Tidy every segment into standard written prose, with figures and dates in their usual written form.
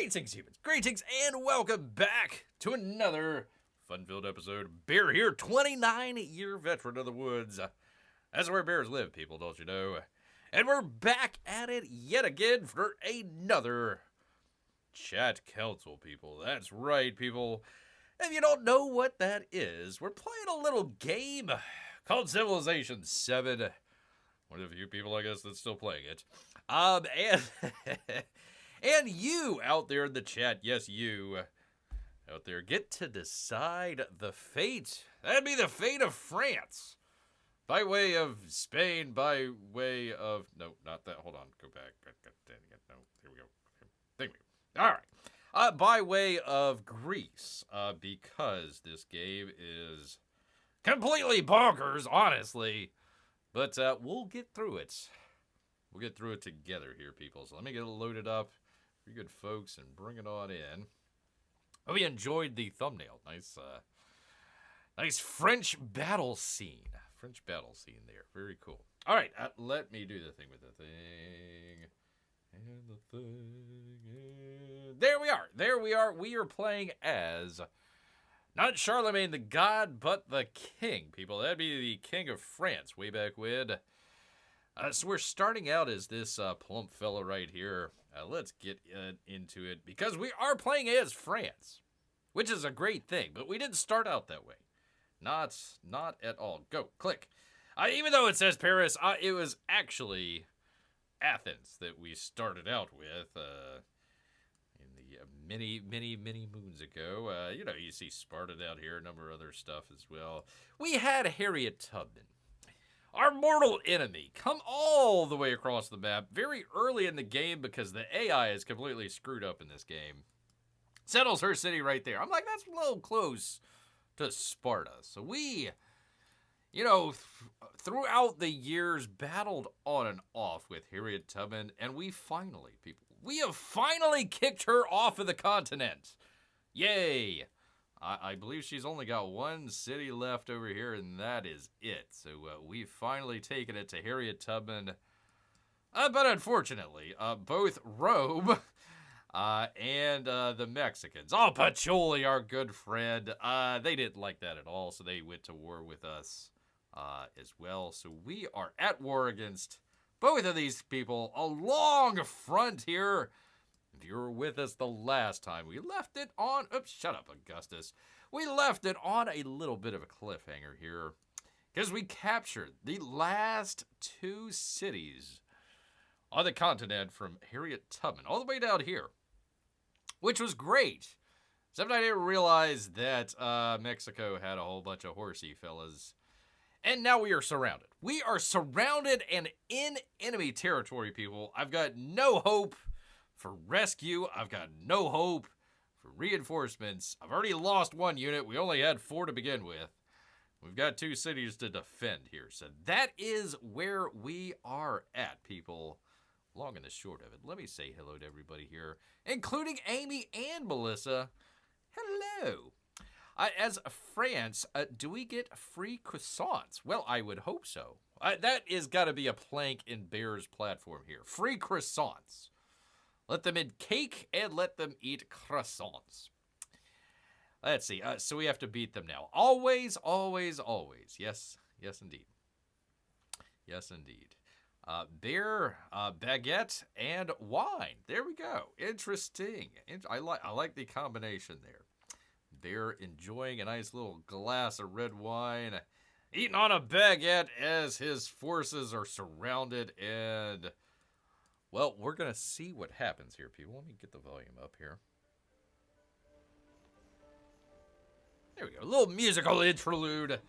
Greetings, humans. Greetings, and welcome back to another fun-filled episode. Bear here, 29-year veteran of the woods. That's where bears live, people, don't you know? And we're back at it yet again for another chat council, people. That's right, people. If you don't know what that is, we're playing a little game called Civilization 7. One of the few people, I guess, that's still playing it. And you out there in the chat, yes, you out there, get to decide the fate. That'd be the fate of France. By way of Spain, by way of... No, not that. Hold on. Go back. No, here we go. There we go. All right. By way of Greece, because this game is completely bonkers, honestly. But we'll get through it. We'll get through it together here, people. So let me get it loaded up. You good folks, and bring it on in. Hope you enjoyed the thumbnail. Nice French battle scene. French battle scene there. Very cool. All right, let me do the thing with the thing. And the thing. And there we are. There we are. We are playing as not Charlemagne the God, but the King, people. That'd be the King of France way back when. So we're starting out as this plump fella right here. Let's get into it, because we are playing as France, which is a great thing, but we didn't start out that way. Not at all. Go, click. Even though it says Paris, it was actually Athens that we started out with in the many moons ago. You see Sparta down here, a number of other stuff as well. We had Harriet Tubman, our mortal enemy, come all the way across the map very early in the game, because the AI is completely screwed up in this game. Settles her city right there. I'm like, that's a little close to Sparta. So we, throughout the years, battled on and off with Harriet Tubman, and we have finally kicked her off of the continent. Yay! I believe she's only got one city left over here, and that is it. So we've finally taken it to Harriet Tubman. But unfortunately, both Rome and the Mexicans, Pacioli, our good friend, they didn't like that at all, so they went to war with us as well. So we are at war against both of these people, a long front here. If you were with us the last time, we left it on... Oops, shut up, Augustus. We left it on a little bit of a cliffhanger here, because we captured the last two cities on the continent from Harriet Tubman, all the way down here, which was great. Except I didn't realize that Mexico had a whole bunch of horsey fellas. And now we are surrounded. We are surrounded and in enemy territory, people. I've got no hope for rescue. I've got no hope for reinforcements. I've already lost one unit. We only had 4 to begin with. We've got 2 cities to defend here. So that is where we are at, people. Long and the short of it. Let me say hello to everybody here, including Amy and Melissa. Hello. As France, do we get free croissants? Well, I would hope so. That is got to be a plank in Bear's platform here. Free croissants. Let them eat cake and let them eat croissants. Let's see. So we have to beat them now. Always, always, always. Yes, indeed. Yes, indeed. Beer, baguette, and wine. There we go. Interesting. I like the combination there. Bear enjoying a nice little glass of red wine, eating on a baguette as his forces are surrounded, and... well, we're going to see what happens here, people. Let me get the volume up here. There we go. A little musical interlude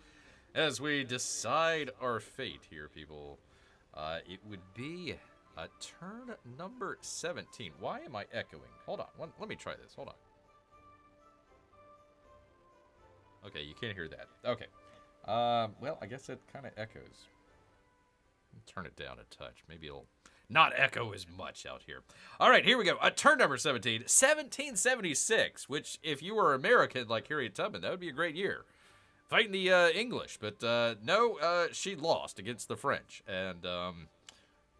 as we decide our fate here, people. It would be turn number 17. Why am I echoing? Hold on. Let me try this. Hold on. Okay, you can't hear that. Okay. Well, I guess it kind of echoes. Turn it down a touch. Maybe it'll not echo as much out here. All right, here we go. Turn number 17. 1776, which, if you were American like Harriet Tubman, that would be a great year. Fighting the English, but no, she lost against the French, and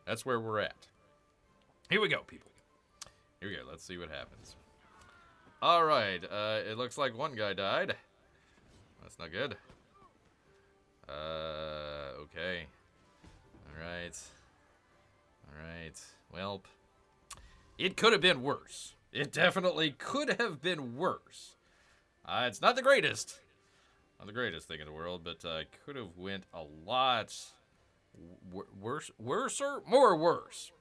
that's where we're at. Here we go, people. Here we go. Let's see what happens. All right. It looks like one guy died. That's not good. Okay. All right. All right. Well, it could have been worse. It definitely could have been worse. It's not the greatest. Not the greatest thing in the world, but could have went a lot worse. Worser? More worse.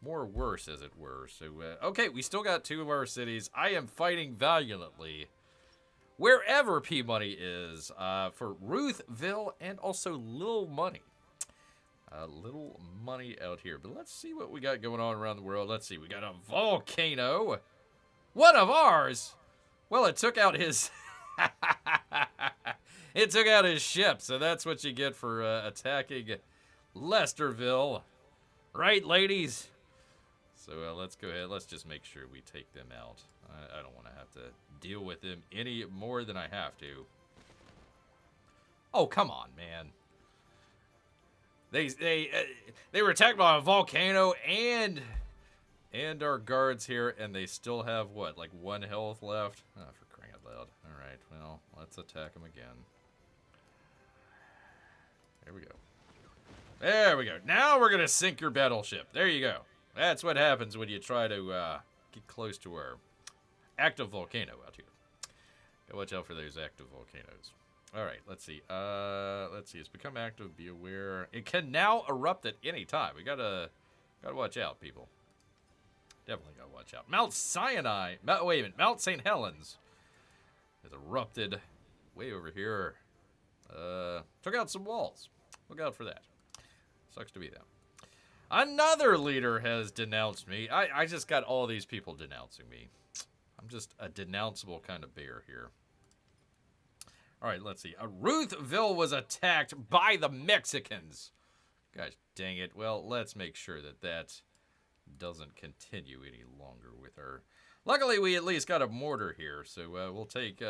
More worse, as it were. So, okay, we still got 2 of our cities. I am fighting valiantly wherever P-Money is for Ruthville and also Little Money. Little Money out here. But let's see what we got going on around the world. Let's see. We got a volcano. One of ours. Well, it took out his... it took out his ship, so that's what you get for attacking Lesterville. Right, ladies? So let's go ahead. Let's just make sure we take them out. I don't want to have to deal with them any more than I have to. Oh, come on, man. They were attacked by a volcano and our guards here, and they still have, what, like 1 health left? Oh, for crying out loud. All right, well, let's attack them again. There we go. There we go. Now we're going to sink your battleship. There you go. That's what happens when you try to get close to our active volcano out here. Gotta watch out for those active volcanoes. All right, let's see. Let's see. It's become active. Be aware. It can now erupt at any time. We gotta watch out, people. Definitely gotta watch out. Mount Sinai. Wait a minute. Mount St. Helens has erupted way over here. Took out some walls. Look out for that. Sucks to be them. Another leader has denounced me. I just got all these people denouncing me. I'm just a denounceable kind of bear here. All right, let's see. Ruthville was attacked by the Mexicans. Gosh dang it. Well, let's make sure that that doesn't continue any longer with her. Luckily, we at least got a mortar here, so we'll take...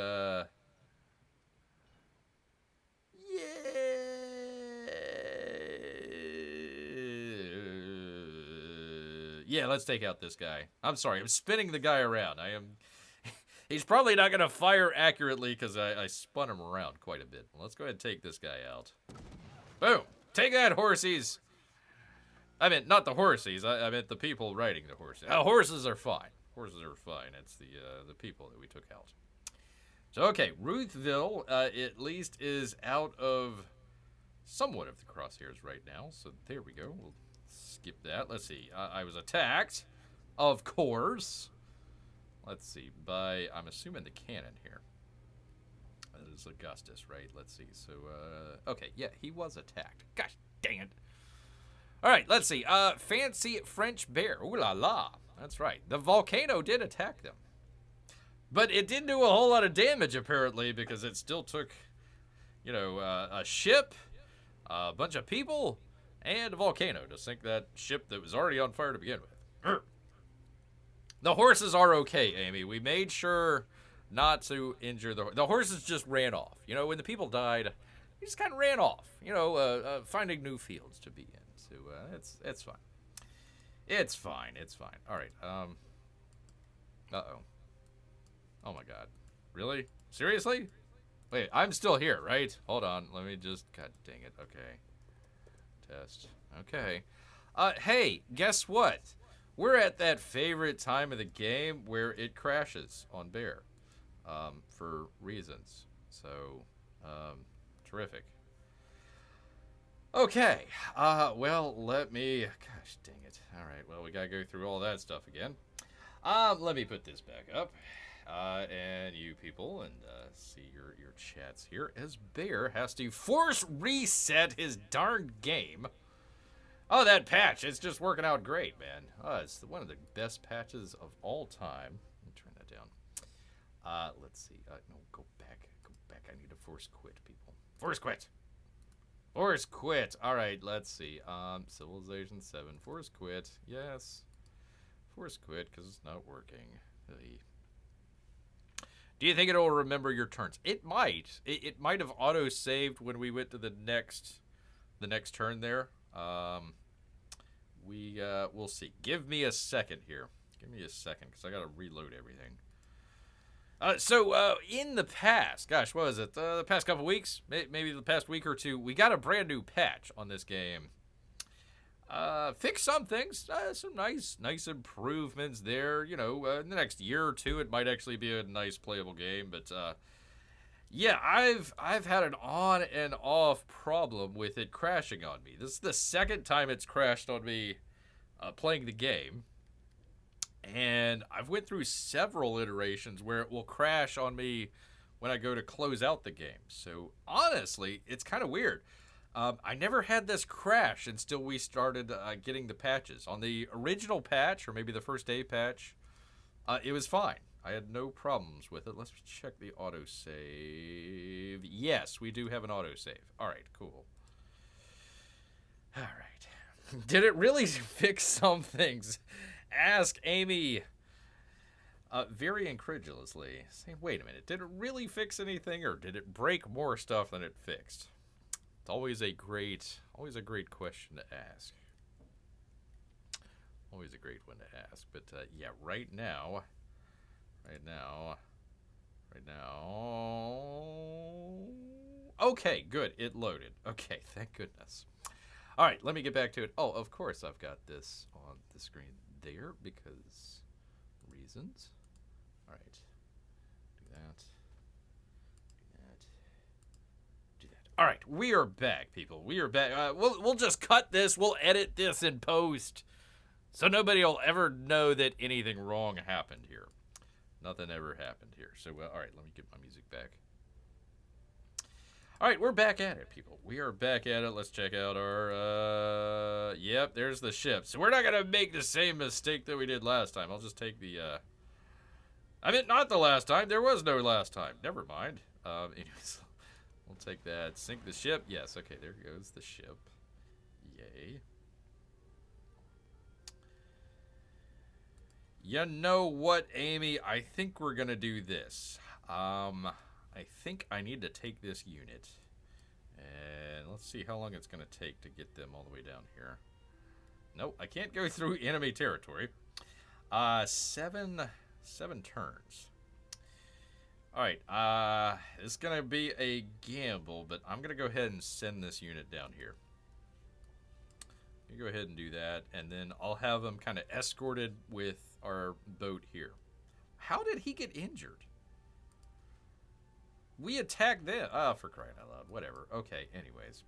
Yeah, let's take out this guy. I'm sorry, I'm spinning the guy around. He's probably not going to fire accurately because I spun him around quite a bit. Let's go ahead and take this guy out. Boom! Take that, horsies! I meant, not the horsies. I meant the people riding the horses. Horses are fine. Horses are fine. It's the people that we took out. So, okay, Ruthville at least is out of somewhat of the crosshairs right now. So, there we go. We'll skip that. Let's see. I was attacked, of course. Let's see, by, I'm assuming the cannon here. That is Augustus, right? Let's see. So, okay, yeah, he was attacked. Gosh dang it. All right, let's see. Fancy French bear. Ooh la la. That's right. The volcano did attack them. But it didn't do a whole lot of damage, apparently, because it still took, you know, a ship, a bunch of people, and a volcano to sink that ship that was already on fire to begin with. Grrrr. The horses are okay, Amy. We made sure not to injure the horses. Just ran off. You know, when the people died, they just kind of ran off. You know, finding new fields to be in. So it's fine. It's fine. It's fine. All right. Uh-oh. Oh my God. Really? Seriously? Wait, I'm still here, right? Hold on. Let me just... God dang it. Okay. Test. Okay. Hey, guess what? We're at that favorite time of the game where it crashes on Bear. For reasons. So, terrific. Okay. Well, let me... Gosh dang it. All right. Well, we gotta go through all that stuff again. Let me put this back up. And you people, and see your chats here, as Bear has to force reset his darn game. Oh, that patch, it's just working out great, man. It's one of the best patches of all time. Let me turn that down. Let's see. No, go back. I need to force quit, people. Force quit. Force quit. All right, let's see. Civilization 7. Force quit. Yes. Force quit, because it's not working. Hey. Do you think it'll remember your turns? It might. It might have auto-saved when we went to the next turn there. We'll see. Give me a second here. Give me a second, because I got to reload everything. In the past, gosh, what was it? The past couple weeks, maybe the past week or two, we got a brand new patch on this game. Fix some things, some nice improvements there. You know, in the next year or two, it might actually be a nice playable game. But yeah, I've had an on and off problem with it crashing on me. This is the second time it's crashed on me playing the game. And I've went through several iterations where it will crash on me when I go to close out the game. So honestly, it's kind of weird. I never had this crash until we started getting the patches. On the original patch, or maybe the first day patch, it was fine. I had no problems with it. Let's check the autosave. Yes, we do have an autosave. All right, cool. All right. Did it really fix some things? Ask Amy very incredulously, saying, wait a minute, did it really fix anything, or did it break more stuff than it fixed? It's always a great question to ask. Always a great one to ask. But yeah, right now. Okay, good. It loaded. Okay, thank goodness. All right, let me get back to it. Oh, of course I've got this on the screen there because reasons. All right, do that. All right, we are back, people. We are back. We'll just cut this. We'll edit this in post, so nobody will ever know that anything wrong happened here. Nothing ever happened here. So, all right, let me get my music back. All right, we're back at it, people. We are back at it. Let's check out our, yep, there's the ship. So we're not going to make the same mistake that we did last time. I'll just take the, I mean, not the last time. There was no last time. Never mind. Anyways, we'll take that. Sink the ship. Yes, okay, there goes the ship. Yay. You know what, Amy? I think we're going to do this. I think I need to take this unit. And let's see how long it's going to take to get them all the way down here. Nope, I can't go through enemy territory. Seven turns. Alright, it's going to be a gamble, but I'm going to go ahead and send this unit down here. You go ahead and do that, and then I'll have them kind of escorted with our boat here. How did he get injured? We attacked them. Oh, for crying out loud. Whatever. Okay, anyways.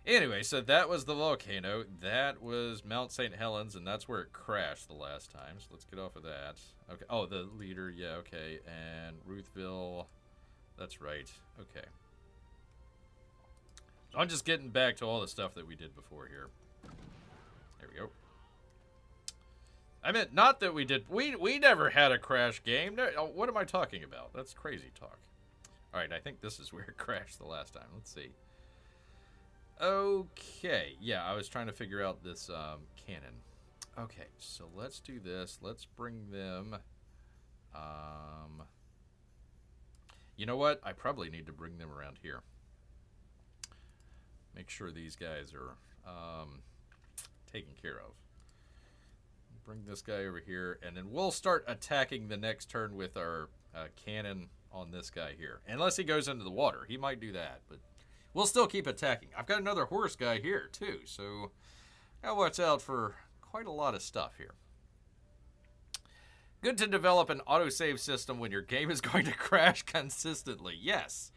Anyway, so that was the volcano. That was Mount St. Helens, and that's where it crashed the last time. So let's get off of that. Okay. Oh, the leader. Yeah, okay. And Ruthville. That's right. Okay. So I'm just getting back to all the stuff that we did before here. There we go. I meant not that we did. We never had a crash game. No, what am I talking about? That's crazy talk. All right, I think this is where it crashed the last time. Let's see. Okay, yeah, I was trying to figure out this cannon. Okay, so let's do this. Let's bring them. You know what? I probably need to bring them around here. Make sure these guys are taken care of. Bring this guy over here, and then we'll start attacking the next turn with our cannon on this guy here. Unless he goes into the water. He might do that, but we'll still keep attacking. I've got another horse guy here, too, so gotta watch out for quite a lot of stuff here. Good to develop an autosave system when your game is going to crash consistently. Yes.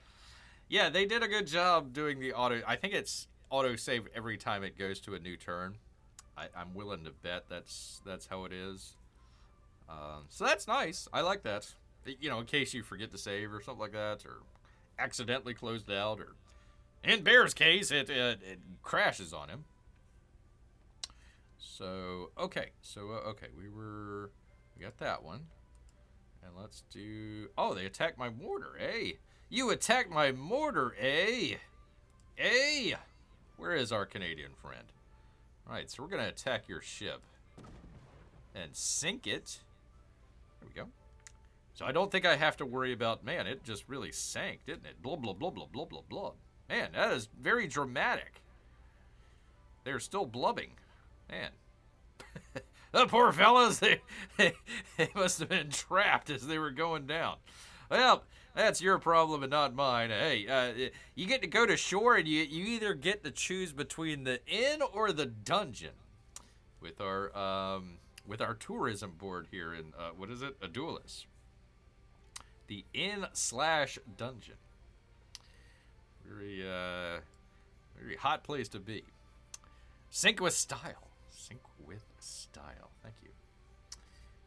Yeah, they did a good job doing the auto. I think it's autosave every time it goes to a new turn. I'm willing to bet that's how it is. So that's nice. I like that. You know, in case you forget to save or something like that, or accidentally closed out, or in Bear's case, it crashes on him. So okay, okay, we got that one, and let's do. Oh, they attacked my mortar. Hey, you attacked my mortar, eh? Hey, where is our Canadian friend? All right, so we're gonna attack your ship and sink it. There we go. So I don't think I have to worry about, man, it just really sank, didn't it? Blah, blah, blah, blah, blah, blah, blah. Man, that is very dramatic. They're still blubbing. Man. The poor fellas, they must have been trapped as they were going down. Well, that's your problem and not mine. Hey, you get to go to shore, and you either get to choose between the inn or the dungeon. With our tourism board here in what is it? Adulis. The inn/dungeon. Very hot place to be. Sync with style. Sync with style. Thank you.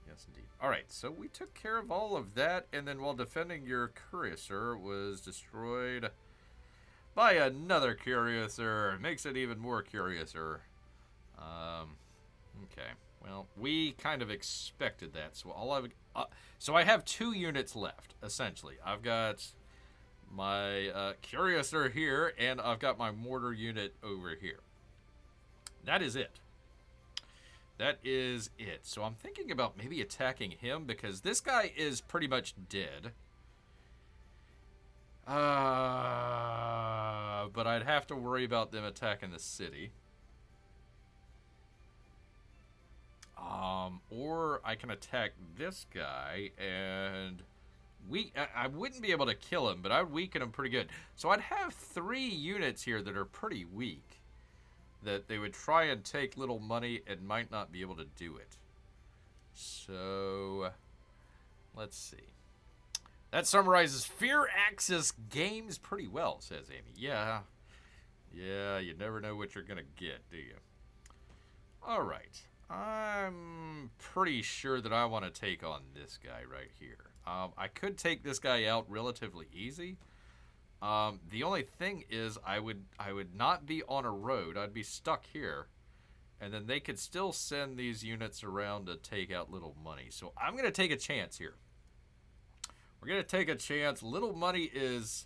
Yes, indeed. All right, so we took care of all of that, and then while defending your courier was destroyed by another courier. Makes it even more courier. Okay. Well, we kind of expected that, so so I have 2 units left, essentially. I've got my courier here, and I've got my mortar unit over here. That is it. That is it. So I'm thinking about maybe attacking him, because this guy is pretty much dead. But I'd have to worry about them attacking the city. Or I can attack this guy, and I wouldn't be able to kill him, but I would weaken him pretty good. So I'd have 3 units here that are pretty weak, that they would try and take little money and might not be able to do it. So let's see. That summarizes Firaxis Games pretty well, says Amy. Yeah, you never know what you're going to get, do you? All right. I'm pretty sure that I want to take on this guy right here. I could take this guy out relatively easy. The only thing is I would not be on a road. I'd be stuck here. And then they could still send these units around to take out Little Money. So I'm going to take a chance here. We're going to take a chance. Little Money is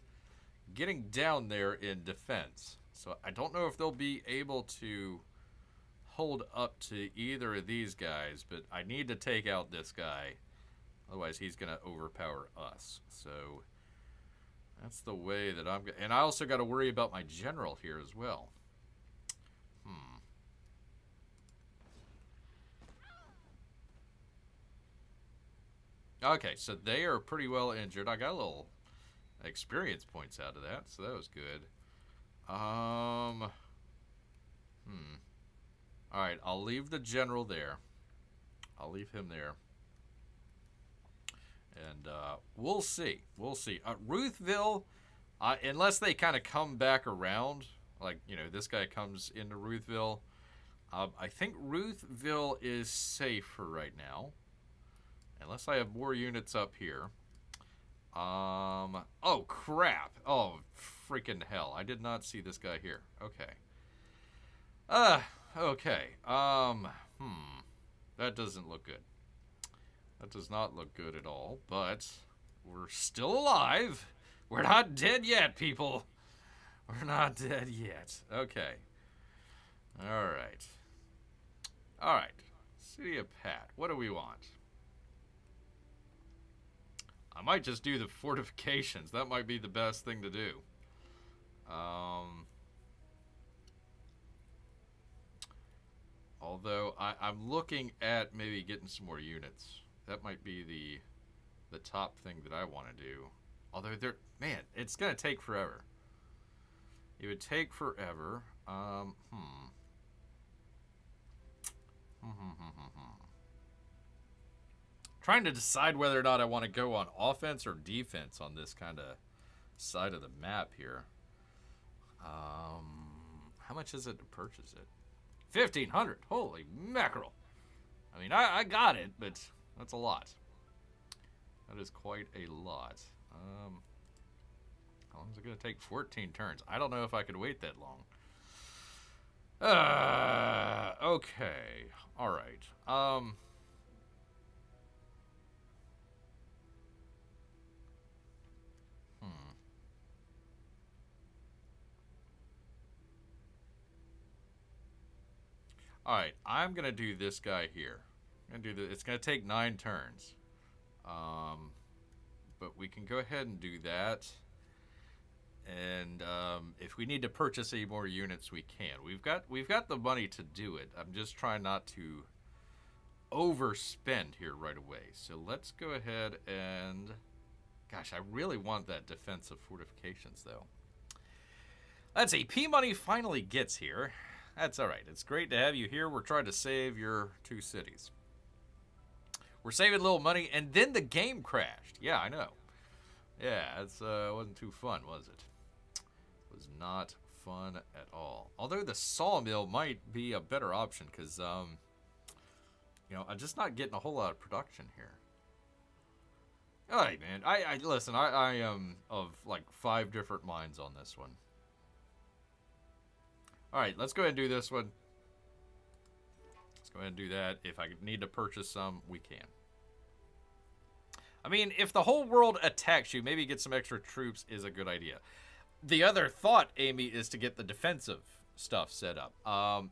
getting down there in defense. So I don't know if they'll be able to hold up to either of these guys, but I need to take out this guy. Otherwise, he's going to overpower us. So that's the way that I'm going. And I also got to worry about my general here as well. Okay, so they are pretty well injured. I got a little experience points out of that, so that was good. Alright, I'll leave the general there. I'll leave him there. And we'll see. We'll see. Ruthville, unless they kind of come back around, like, you know, this guy comes into Ruthville, I think Ruthville is safe for right now. Unless I have more units up here. Oh, crap. Oh, freaking hell. I did not see this guy here. Okay. Okay. That doesn't look good. That does not look good at all, but we're still alive. We're not dead yet, people. We're not dead yet. Okay. All right. All right. City of Pat. What do we want? I might just do the fortifications. That might be the best thing to do. Although I'm looking at maybe getting some more units. That might be the top thing that I want to do. Although man, it's gonna take forever. It would take forever. Trying to decide whether or not I want to go on offense or defense on this kind of side of the map here. How much is it to purchase it? 1,500. Holy mackerel. I mean, I got it, but that's a lot. That is quite a lot. How long is it going to take? 14 turns. I don't know if I could wait that long. Okay. All right. All right, I'm gonna do this guy here. I'm gonna do it's gonna take 9 turns, but we can go ahead and do that. And if we need to purchase any more units, we can. We've got the money to do it. I'm just trying not to overspend here right away. So let's go ahead and... Gosh, I really want that defensive fortifications, though. Let's see. P-Money finally gets here. That's all right. It's great to have you here. We're trying to save your 2 cities. We're saving a little money, and then the game crashed. Yeah, I know. Yeah, it wasn't too fun, was it? It was not fun at all. Although the sawmill might be a better option, because, you know, I'm just not getting a whole lot of production here. All right, man. Listen, I am of, like, 5 different minds on this one. All right, let's go ahead and do this one. Let's go ahead and do that. If I need to purchase some, we can. I mean, if the whole world attacks you, maybe get some extra troops is a good idea. The other thought, Amy, is to get the defensive stuff set up.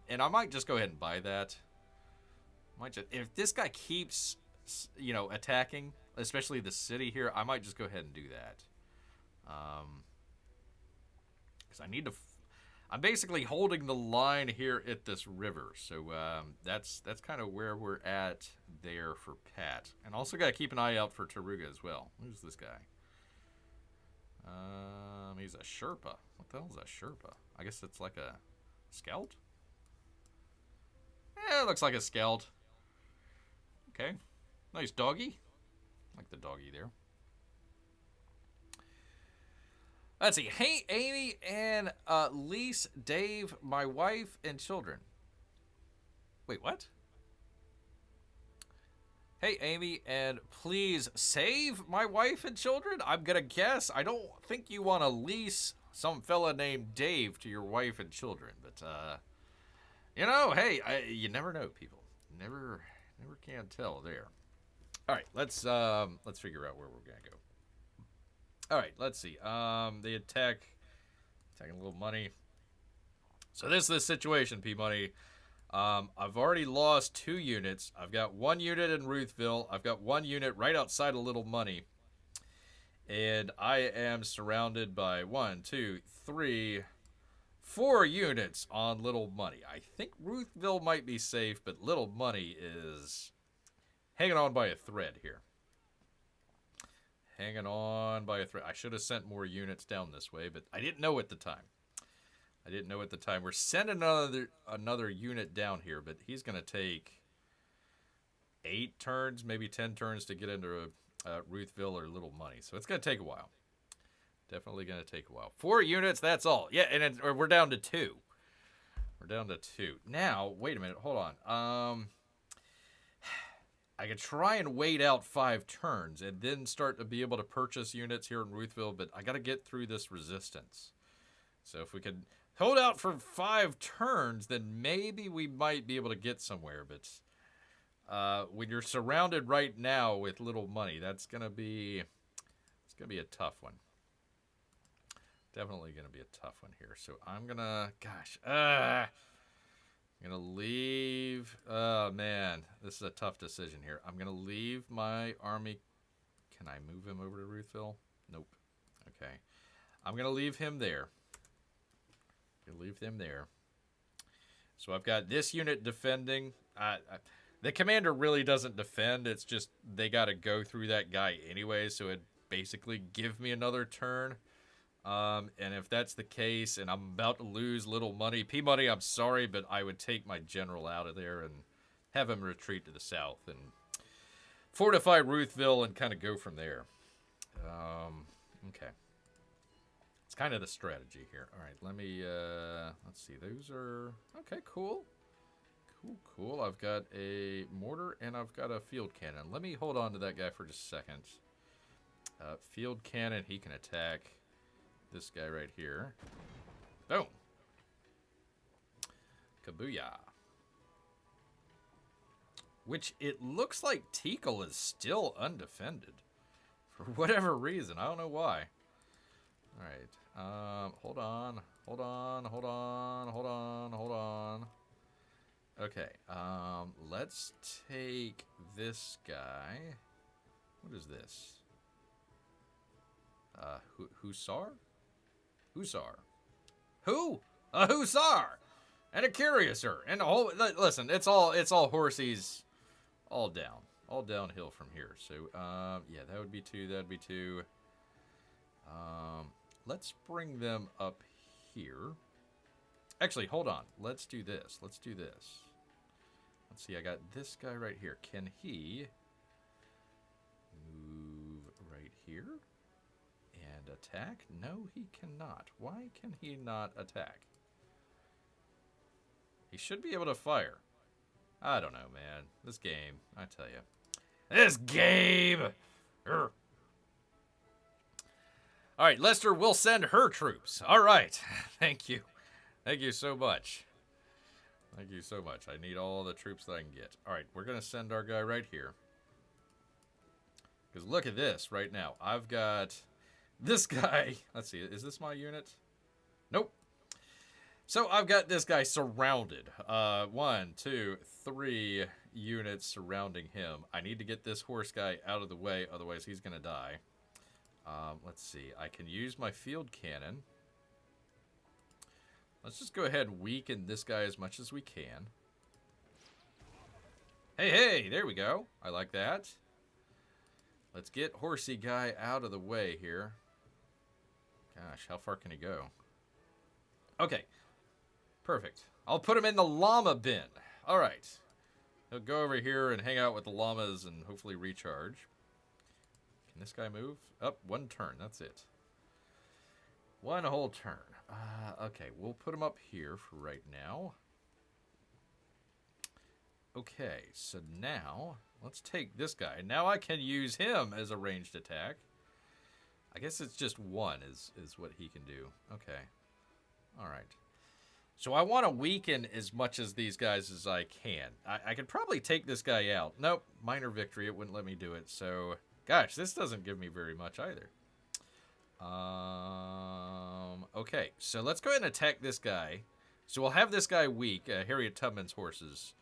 And I might just go ahead and buy that. If this guy keeps, you know, attacking, especially the city here, I might just go ahead and do that. Because I need to... I'm basically holding the line here at this river, so that's kind of where we're at there for Pat. And also got to keep an eye out for Taruga as well. Who's this guy? He's a Sherpa. What the hell is a Sherpa? I guess it's like a scout? Yeah, it looks like a scout. Okay. Nice doggy. Like the doggy there. Let's see. Hey, Amy and Lise, Dave, my wife, and children. Wait, what? Hey, Amy, and please save my wife and children? I'm going to guess. I don't think you want to lease some fella named Dave to your wife and children. But, you know, hey, you never know, people. Never can tell there. All right, let's figure out where we're going to go. All right, let's see. They attacking a little money. So this is the situation, P-Money. I've already lost 2 units. I've got 1 unit in Ruthville. I've got 1 unit right outside of Little Money. And I am surrounded by 1, 2, 3, 4 units on Little Money. I think Ruthville might be safe, but Little Money is hanging on by a thread here. Hanging on by a thread. I should have sent more units down this way, but I didn't know at the time. We're sending another unit down here, but he's going to take 8 turns, maybe 10 turns to get into Ruthville or Little Money. So it's going to take a while. Definitely going to take a while. 4 units, that's all. Yeah, and we're down to 2. Now, wait a minute. Hold on. I could try and wait out 5 turns and then start to be able to purchase units here in Ruthville, but I got to get through this resistance. So if we could hold out for 5 turns, then maybe we might be able to get somewhere. But when you're surrounded right now with Little Money, it's gonna be a tough one. Definitely gonna be a tough one here. So I'm gonna, I'm going to leave... Oh, man. This is a tough decision here. I'm going to leave my army... Can I move him over to Ruthville? Nope. Okay. I'm going to leave him there. So I've got this unit defending. The commander really doesn't defend. It's just they got to go through that guy anyway, so it basically give me another turn. And if that's the case, and I'm about to lose Little Money, P-Money, I'm sorry, but I would take my general out of there and have him retreat to the south and fortify Ruthville and kind of go from there. Okay. It's kind of the strategy here. All right, let me, let's see. Those are, okay, cool. Cool. I've got a mortar and I've got a field cannon. Let me hold on to that guy for just a second. Field cannon, he can attack this guy right here. Boom. Kabooyah. Which it looks like Tikal is still undefended. For whatever reason. I don't know why. Alright. Hold on. Okay. Let's take this guy. What is this? Hussar? Who? A Hussar! And a Curiouser! And a whole... Listen, it's all Horace's all down. All downhill from here. So, yeah, that would be 2. That would be 2. Let's bring them up here. Actually, hold on. Let's do this. Let's do this. Let's see. I got this guy right here. Can he move right here and attack? No, he cannot. Why can he not attack? He should be able to fire. I don't know, man. This game, I tell you. This game! Urgh. All right, Lester will send her troops. All right. Thank you. Thank you so much. Thank you so much. I need all the troops that I can get. All right, we're going to send our guy right here. Because look at this right now. I've got this guy. Let's see. Is this my unit? Nope. So I've got this guy surrounded. 1, 2, 3 units surrounding him. I need to get this horse guy out of the way, otherwise he's going to die. Let's see. I can use my field cannon. Let's just go ahead and weaken this guy as much as we can. Hey, hey, there we go. I like that. Let's get horsey guy out of the way here. Gosh, how far can he go? Okay. Perfect. I'll put him in the llama bin. All right. He'll go over here and hang out with the llamas and hopefully recharge. Can this guy move? Up, 1 turn. That's it. 1 whole turn. Okay, we'll put him up here for right now. Okay, so now let's take this guy. Now I can use him as a ranged attack. I guess it's just 1 is what he can do. Okay. All right. So I want to weaken as much as these guys as I can. I could probably take this guy out. Nope, minor victory. It wouldn't let me do it. So, gosh, this doesn't give me very much either. Okay, so let's go ahead and attack this guy. So we'll have this guy weak, Harriet Tubman's horses.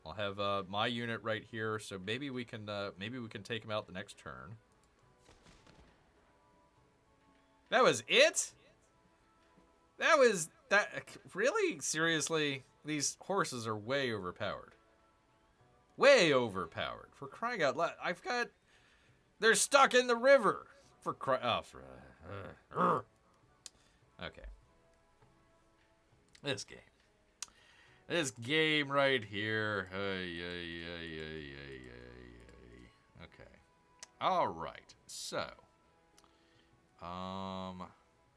I'll have my unit right here, so maybe we can take him out the next turn. That was it? That really? Seriously? These horses are way overpowered. Way overpowered. For crying out loud. They're stuck in the river. For crying out. Okay. This game. This game right here. Okay. All right. So.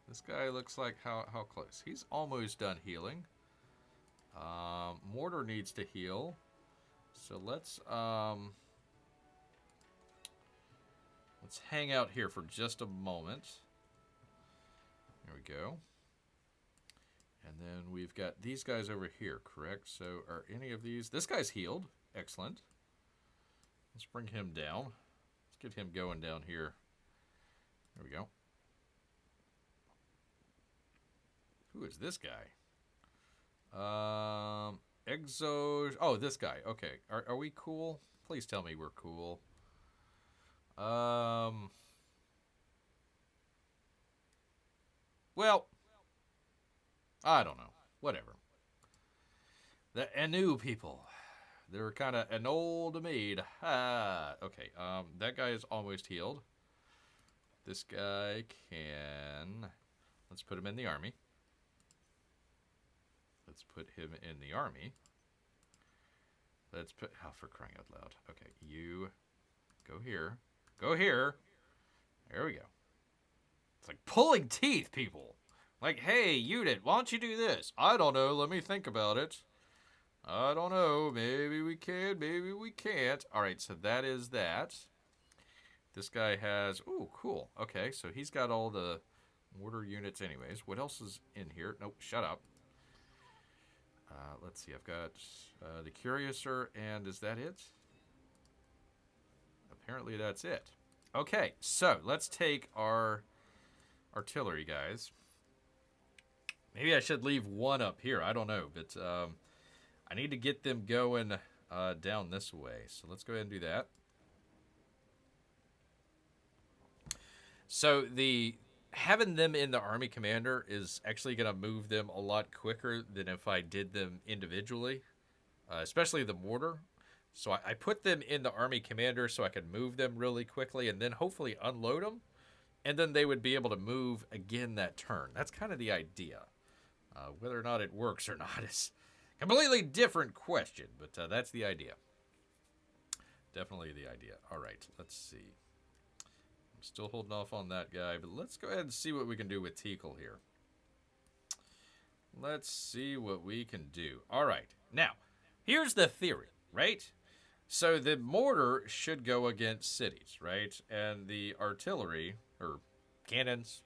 This guy looks like how close? He's almost done healing. Mortar needs to heal. So let's hang out here for just a moment. There we go. And then we've got these guys over here, correct? So are any of these... This guy's healed. Excellent. Let's bring him down. Let's get him going down here. There we go. Who is this guy? Exo... Oh, this guy. Okay. Are we cool? Please tell me we're cool. Well, I don't know. Whatever. The Anu people. They're kind of an old maid. Okay. That guy is almost healed. This guy can... Let's put him in the army. Let's put him in the army. Let's put... Oh, for crying out loud. Okay, you go here. Go here. There we go. It's like pulling teeth, people. Like, hey, unit, why don't you do this? I don't know. Let me think about it. I don't know. Maybe we can. Maybe we can't. All right, so that is that. This guy has... Ooh, cool. Okay, so he's got all the mortar units anyways. What else is in here? Nope, shut up. Let's see. I've got the Curiouser, and is that it? Apparently that's it. Okay, so let's take our artillery guys. Maybe I should leave 1 up here. I don't know, but I need to get them going down this way. So let's go ahead and do that. So having them in the army commander is actually going to move them a lot quicker than if I did them individually, especially the mortar. So I put them in the army commander so I could move them really quickly and then hopefully unload them. And then they would be able to move again that turn. That's kind of the idea. Whether or not it works or not is a completely different question, but that's the idea. Definitely the idea. All right, let's see. I'm still holding off on that guy, but let's go ahead and see what we can do with Teakle here. Let's see what we can do. All right, now, here's the theory, right? So the mortar should go against cities, right? And the artillery, or cannons,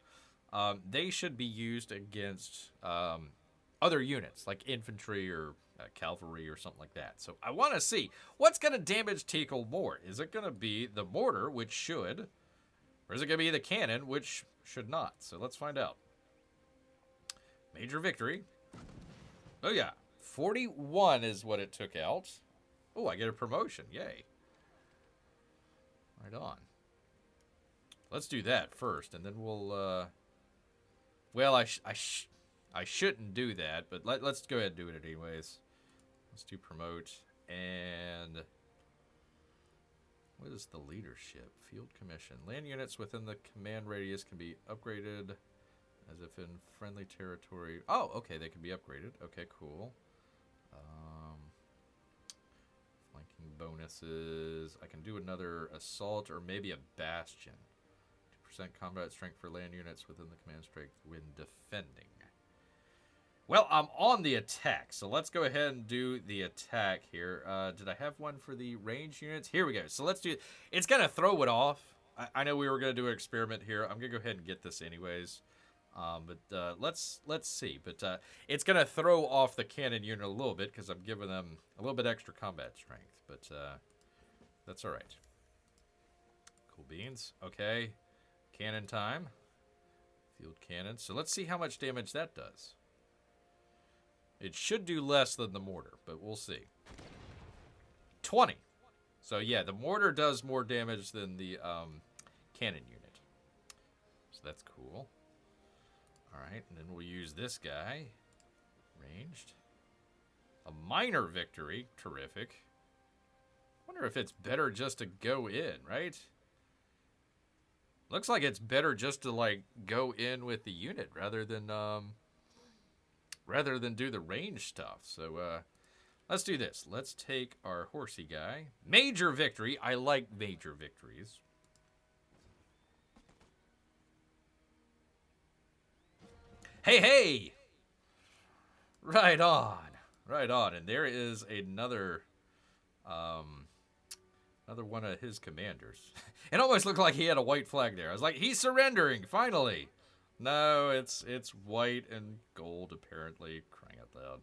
they should be used against other units, like infantry or cavalry or something like that. So I want to see what's going to damage Teakle more. Is it going to be the mortar, which should, or is it going to be the cannon, which should not? So let's find out. Major victory. Oh yeah, 41 is what it took out. Oh, I get a promotion. Yay. Right on. Let's do that first, and then we'll, well, I shouldn't do that, but let's go ahead and do it anyways. Let's do promote, and what is the leadership? Field commission. Land units within the command radius can be upgraded as if in friendly territory. Oh, okay, they can be upgraded. Okay, cool. Flanking bonuses. I can do another assault or maybe a bastion. 2% combat strength for land units within the command strength when defending. Well, I'm on the attack, so let's go ahead and do the attack here. Did I have one for the range units? Here we go. So let's do it. It's going to throw it off. I know we were going to do an experiment here. I'm going to go ahead and get this anyways. But let's see. But it's going to throw off the cannon unit a little bit because I'm giving them a little bit extra combat strength. But that's all right. Cool beans. Okay. Cannon time. Field cannon. So let's see how much damage that does. It should do less than the mortar, but we'll see. 20. So yeah, the mortar does more damage than the cannon unit. So that's cool. Alright, and then we'll use this guy. Ranged. A minor victory. Terrific. Wonder if it's better just to go in, right? Looks like it's better just to, like, go in with the unit rather than do the range stuff. So, let's do this. Let's take our horsey guy. Major victory. I like major victories. Hey, hey! Right on. Right on. And there is another one of his commanders. It almost looked like he had a white flag there. I was like, he's surrendering, finally. No, it's white and gold, apparently. Crying out loud.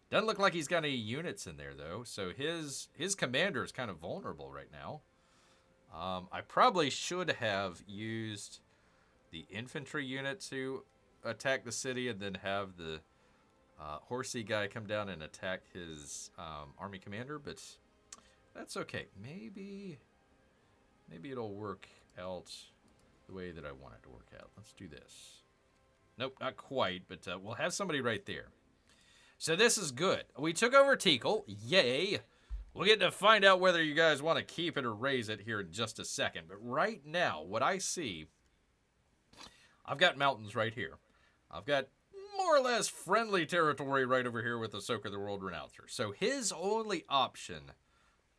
Doesn't look like he's got any units in there, though. So his commander is kind of vulnerable right now. I probably should have used the infantry unit to attack the city and then have the horsey guy come down and attack his army commander, but that's okay. Maybe it'll work out the way that I want it to work out. Let's do this. Nope, not quite, but we'll have somebody right there. So this is good. We took over Teakle. Yay. We'll get to find out whether you guys want to keep it or raise it here in just a second. But right now, what I see, I've got mountains right here. I've got more or less friendly territory right over here with Ahsoka the World Renouncer. So his only option,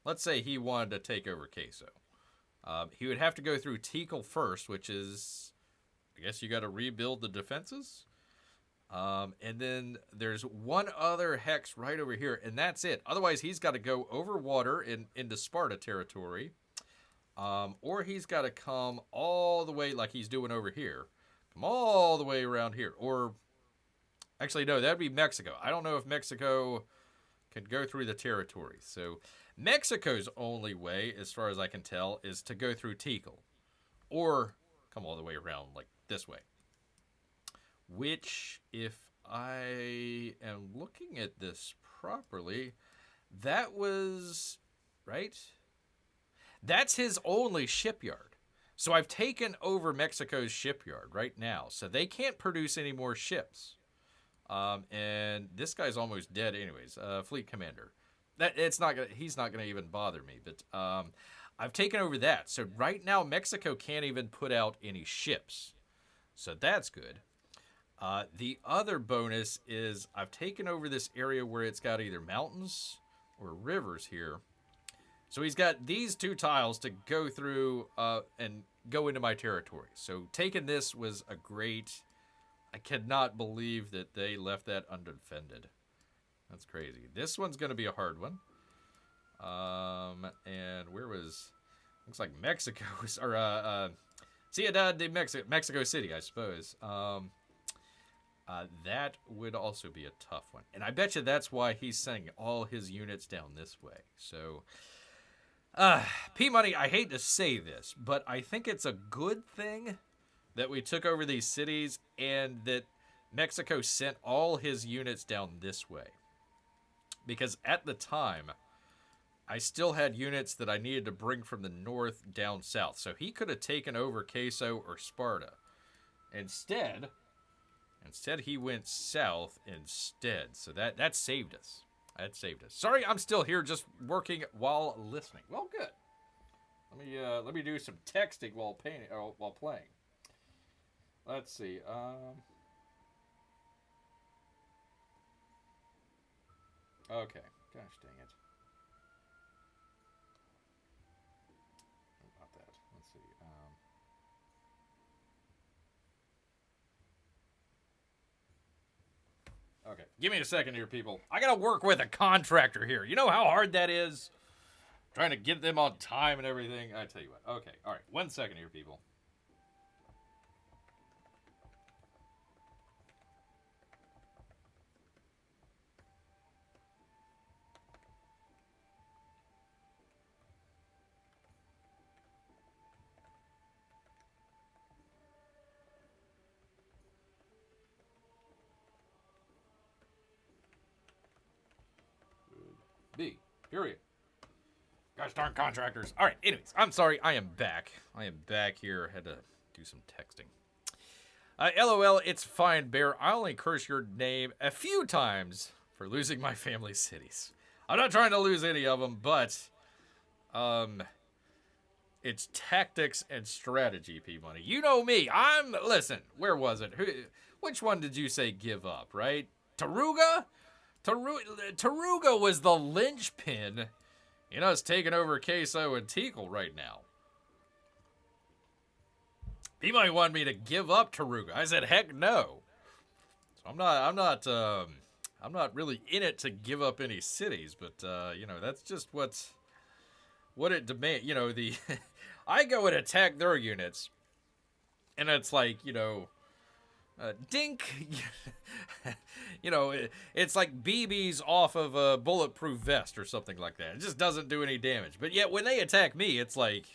let's say he wanted to take over Queso. He would have to go through Teakle first, which is, I guess you got to rebuild the defenses. And then there's one other hex right over here, and that's it. Otherwise, he's got to go over water into Sparta territory. Or he's got to come all the way, like he's doing over here. Come all the way around here. Or, actually, no, that'd be Mexico. I don't know if Mexico can go through the territory. So, Mexico's only way, as far as I can tell, is to go through Teakle. Or come all the way around, like this way. Which, if I am looking at this properly, that was, right? That's his only shipyard. So I've taken over Mexico's shipyard right now. So they can't produce any more ships. And this guy's almost dead anyways. Fleet commander. It's not gonna. He's not gonna even bother me. But I've taken over that. So right now Mexico can't even put out any ships. So that's good. The other bonus is I've taken over this area where it's got either mountains or rivers here. So he's got these 2 tiles to go through and go into my territory. So taking this was a great... I cannot believe that they left that undefended. That's crazy. This one's going to be a hard one. And where was... Looks like Mexico. Or, Ciudad de Mexico City, I suppose. That would also be a tough one. And I bet you that's why he's sending all his units down this way. So... P-Money, I hate to say this, but I think it's a good thing that we took over these cities and that Mexico sent all his units down this way. Because at the time, I still had units that I needed to bring from the north down south. So he could have taken over Queso or Sparta. Instead he went south instead. So that saved us. That saved us. Sorry, I'm still here just working while listening. Well, good. Let me do some texting while playing. Let's see. Okay. Gosh dang it. About that. Let's see. Okay, give me a second here, people. I gotta work with a contractor here. You know how hard that is? Trying to get them on time and everything. I tell you what. Okay, all right. 1 second here, people. B. Period. Gosh darn contractors. All right, anyways, I'm sorry. I am back. I am back here. Had to do some texting. LOL, it's fine, Bear. I only curse your name a few times for losing my family cities. I'm not trying to lose any of them, but it's tactics and strategy, P-Money. You know me. Listen, where was it? Which one did you say give up, right? Taruga? Taruga was the linchpin in us taking over Queso and Tikal right now. He might want me to give up Taruga. I said, heck no. So I'm not really in it to give up any cities, but that's just what it demands. I go and attack their units, and it's like, dink. It's like BBs off of a bulletproof vest or something like that. It just doesn't do any damage. But yet when they attack me, it's like,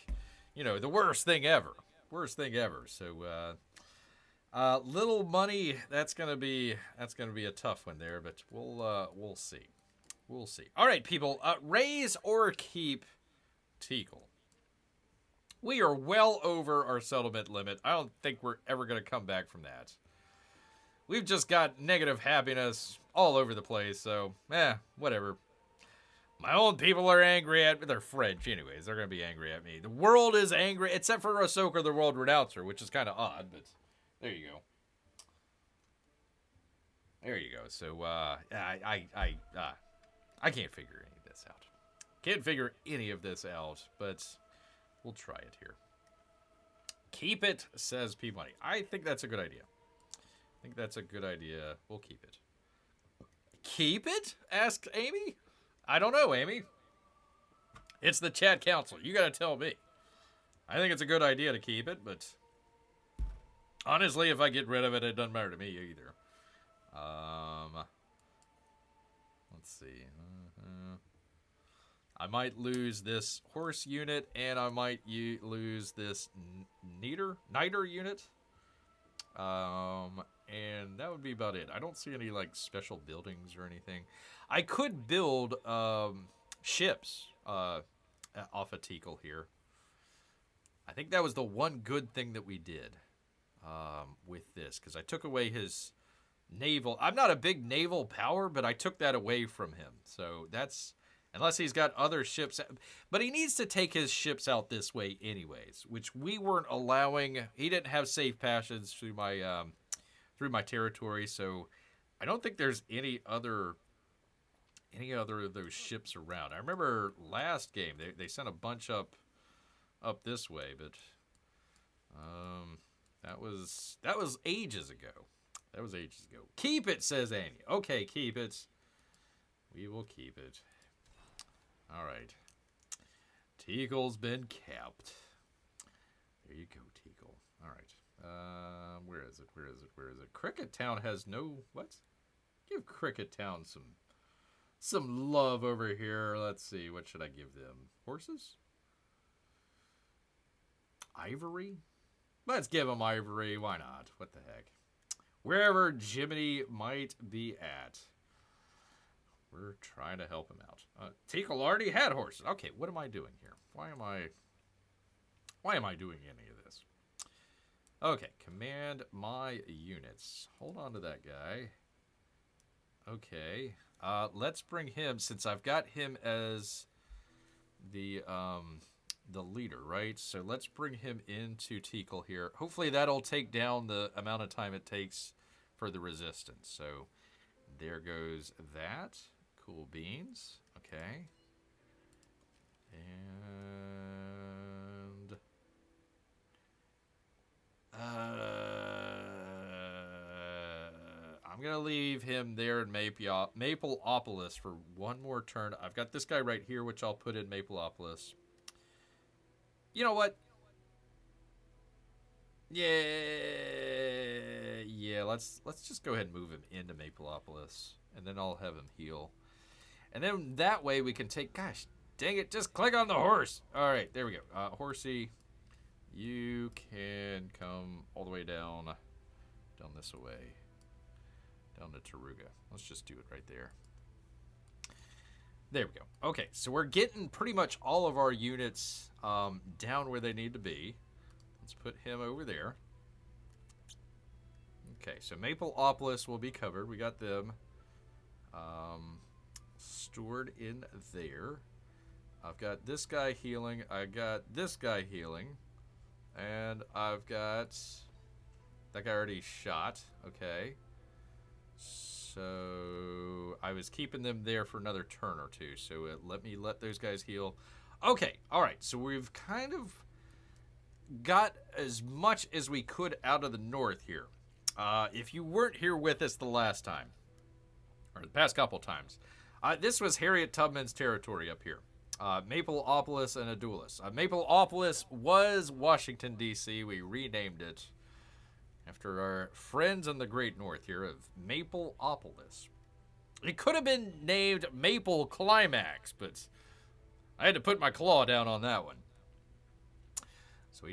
the worst thing ever. Worst thing ever. So, little money. That's gonna be a tough one there. But we'll see. We'll see. All right, people. Raise or keep Tikal. We are well over our settlement limit. I don't think we're ever gonna come back from that. We've just got negative happiness all over the place, so, whatever. My own people are angry at me. They're French, anyways. They're going to be angry at me. The world is angry, except for Ahsoka, the world renouncer, which is kind of odd, but there you go. There you go. So, I can't figure any of this out. Can't figure any of this out, but we'll try it here. Keep it, says P-Money. I think that's a good idea. I think that's a good idea. We'll keep it. Keep it? Asked Amy. I don't know, Amy. It's the chat council. You got to tell me. I think it's a good idea to keep it, but honestly, if I get rid of it, it doesn't matter to me either. Let's see. I might lose this horse unit, and I might lose this niter unit. And that would be about it. I don't see any, special buildings or anything. I could build, ships, off of Tikal here. I think that was the one good thing that we did, with this. Because I took away his naval... I'm not a big naval power, but I took that away from him. So, that's Unless he's got other ships. But he needs to take his ships out this way anyways, which we weren't allowing. He didn't have safe passage through my territory, so I don't think there's any other of those ships around. I remember last game they sent a bunch up this way, but that was ages ago. That was ages ago. Keep it, says Annie. Okay, keep it. We will keep it. All right. Teagle's been kept. There you go, Teagle. All right. Where is it? Where is it? Where is it? Cricket Town has no... What? Give Cricket Town some love over here. Let's see. What should I give them? Horses? Ivory? Let's give them ivory. Why not? What the heck? Wherever Jiminy might be at. We're trying to help him out. Teakle already had horses. Okay, what am I doing here? Why am I doing any of this? Okay, command my units. Hold on to that guy. Okay, let's bring him, since I've got him as the leader, right? So let's bring him into Teakle here. Hopefully that'll take down the amount of time it takes for the resistance. So there goes that. Cool beans. Okay. And I'm going to leave him there in Mapleopolis for one more turn. I've got this guy right here, which I'll put in Mapleopolis. You know what? Yeah, let's just go ahead and move him into Mapleopolis, and then I'll have him heal. And then that way we can take... Gosh, dang it, just click on the horse. All right, there we go. Horsey, you can come all the way down this way. Down to Taruga. Let's just do it right there. There we go. Okay, so we're getting pretty much all of our units down where they need to be. Let's put him over there. Okay, so Mapleopolis will be covered. We got them stored in there. I've got this guy healing. I got this guy healing. And I've got... That guy already shot. Okay. So I was keeping them there for another turn or two. So let me let those guys heal. Okay. All right. So we've kind of got as much as we could out of the north here. If you weren't here with us the last time, or the past couple times, this was Harriet Tubman's territory up here. Mapleopolis and Adulis. Mapleopolis was Washington, D.C. We renamed it after our friends in the Great North here of Mapleopolis. It could have been named Maple Climax, but I had to put my claw down on that one. So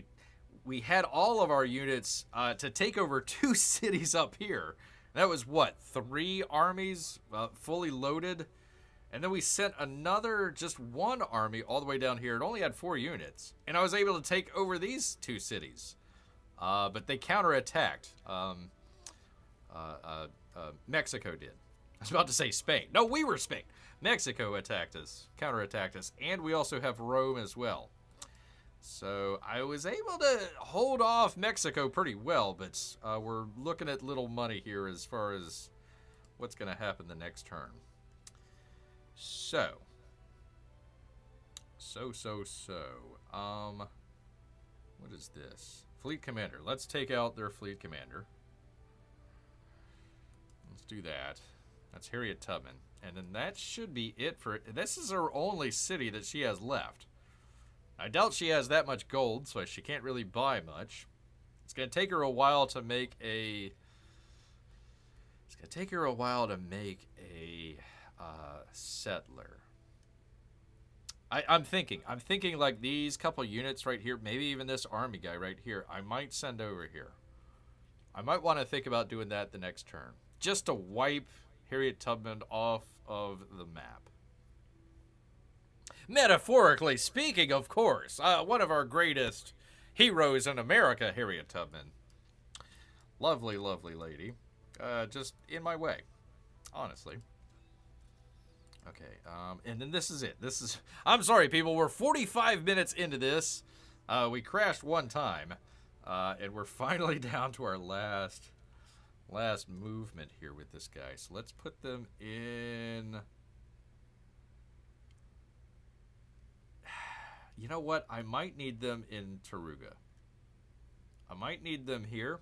we had all of our units to take over 2 cities up here. That was what, 3 armies fully loaded? And then we sent another, just 1 army all the way down here. It only had 4 units. And I was able to take over these 2 cities. But they counterattacked. Mexico did. I was about to say Spain. No, we were Spain. Mexico attacked us, counterattacked us. And we also have Rome as well. So I was able to hold off Mexico pretty well, but we're looking at little money here as far as what's going to happen the next turn. So. What is this? Fleet commander. Let's take out their fleet commander. Let's do that. That's Harriet Tubman. And then that should be it for... This is her only city that she has left. I doubt she has that much gold, so she can't really buy much. It's going to take her a while to make a... settler. I'm thinking like these couple units right here, maybe even this army guy right here, I might send over here. I might want to think about doing that the next turn. Just to wipe Harriet Tubman off of the map. Metaphorically speaking, of course. One of our greatest heroes in America, Harriet Tubman. Lovely, lovely lady. Just in my way, honestly. Okay, and then this is it. I'm sorry, people. We're 45 minutes into this. We crashed one time, and we're finally down to our last movement here with this guy. So let's put them in. You know what? I might need them in Taruga. I might need them here.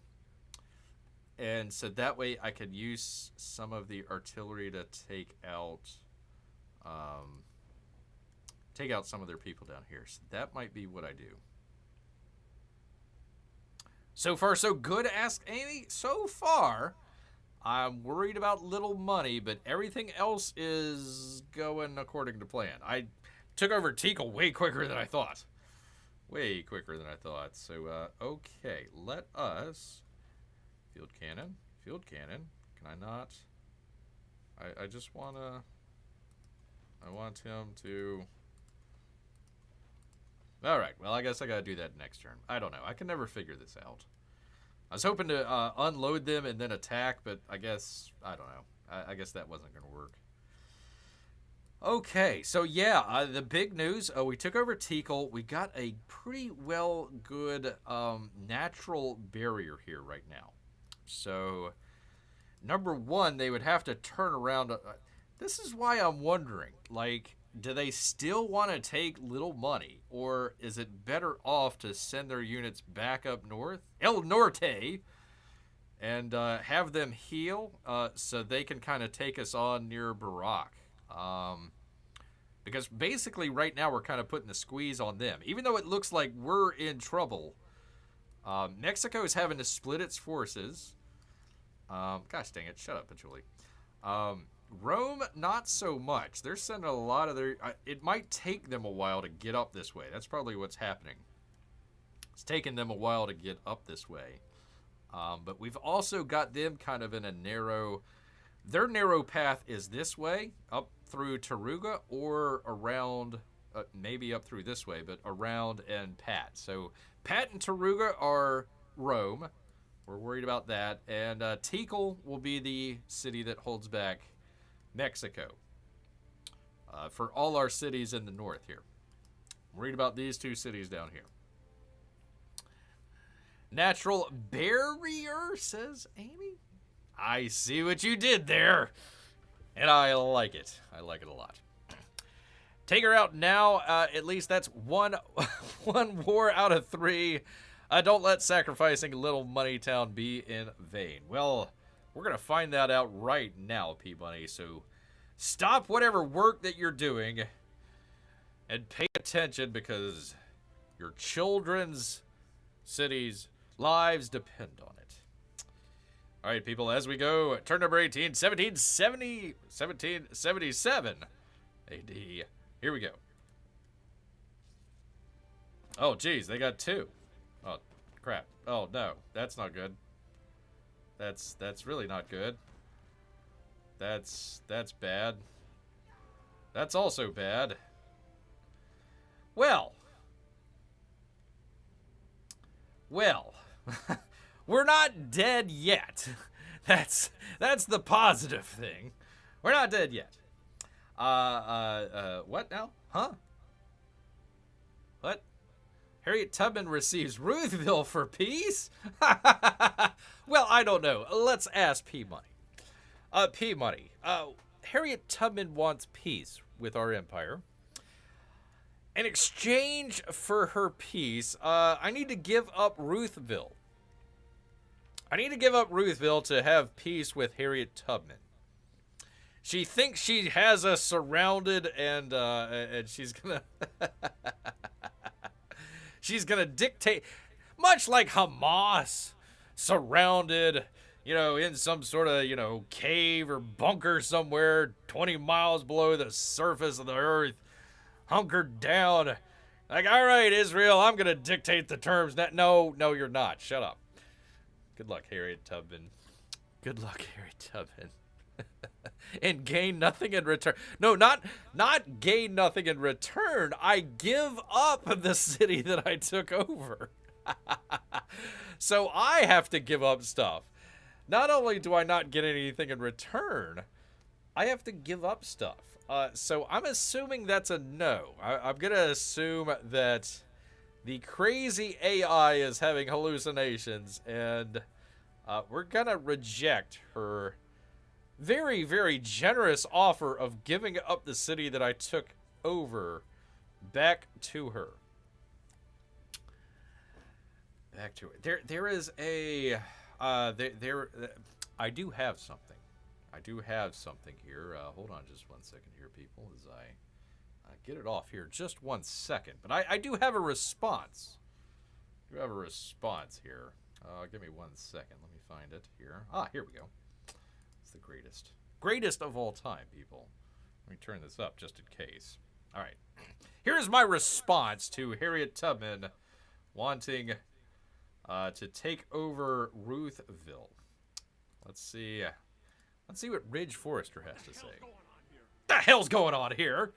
And so that way I could use some of the artillery to take out some of their people down here. So that might be what I do. So far, so good, ask Amy. So far, I'm worried about little money, but everything else is going according to plan. I took over Teakle way quicker than I thought. Way quicker than I thought. So, okay, let us... Field cannon. Field cannon. Can I not? I just want to... I want him to... Alright, well, I guess I gotta do that next turn. I don't know. I can never figure this out. I was hoping to unload them and then attack, but I guess... I don't know. I guess that wasn't gonna work. Okay, so yeah, the big news, we took over Teakle. We got a pretty good natural barrier here right now. So, number one, they would have to turn around. This is why I'm wondering, like, do they still want to take little money? Or is it better off to send their units back up north, El Norte, and have them heal so they can kind of take us on near Barak? Because basically right now we're kind of putting the squeeze on them. Even though it looks like we're in trouble, Mexico is having to split its forces. Gosh dang it, shut up, Julie. Rome, not so much. They're sending a lot of their... it might take them a while to get up this way. That's probably what's happening. It's taking them a while to get up this way. But we've also got them kind of in a narrow... Their narrow path is this way, up through Taruga, or around, maybe up through this way, but around and Pat. So Pat and Taruga are Rome. We're worried about that. And Teakle will be the city that holds back Mexico for all our cities in the north here. I'm worried about these two cities down here. Natural barrier, says Amy. I see what you did there, and I like it. I like it a lot. Take her out now. At least that's one war out of 3. Don't let sacrificing Little Money Town be in vain. Well, we're going to find that out right now, P-Bunny. So stop whatever work that you're doing and pay attention, because your children's cities' lives depend on it. All right, people, as we go, turn number 18, 1777 AD. Here we go. Oh, geez, they got 2. Oh, crap. Oh, no, that's not good. That's really not good. That's bad. That's also bad. Well. We're not dead yet. That's the positive thing. We're not dead yet. What now? Huh? What? Harriet Tubman receives Ruthville for peace? Well, I don't know. Let's ask P-Money. P-Money. Harriet Tubman wants peace with our empire. In exchange for her peace, I need to give up Ruthville. I need to give up Ruthville to have peace with Harriet Tubman. She thinks she has us surrounded, and she's gonna she's gonna dictate, much like Hamas, surrounded, in some sort of cave or bunker somewhere 20 miles below the surface of the earth, hunkered down. Like, all right, Israel, I'm gonna dictate the terms. No, you're not. Shut up. Good luck, Harriet Tubman. Good luck, Harriet Tubman. And gain nothing in return. No, not gain nothing in return. I give up the city that I took over. So I have to give up stuff. Not only do I not get anything in return, I have to give up stuff. So I'm assuming that's a no. I'm going to assume that the crazy AI is having hallucinations, and we're going to reject her very, very generous offer of giving up the city that I took over back to her. Back to it. There is a I do have something. I do have something here. Hold on just 1 second here, people, as I get it off here. Just 1 second. But I do have a response. I do have a response here. Give me 1 second. Let me find it here. Here we go. It's the greatest. Greatest of all time, people. Let me turn this up just in case. All right. Here's my response to Harriet Tubman wanting to take over Ruthville. Let's see. Let's see what Ridge Forrester has to say. The hell's going on here?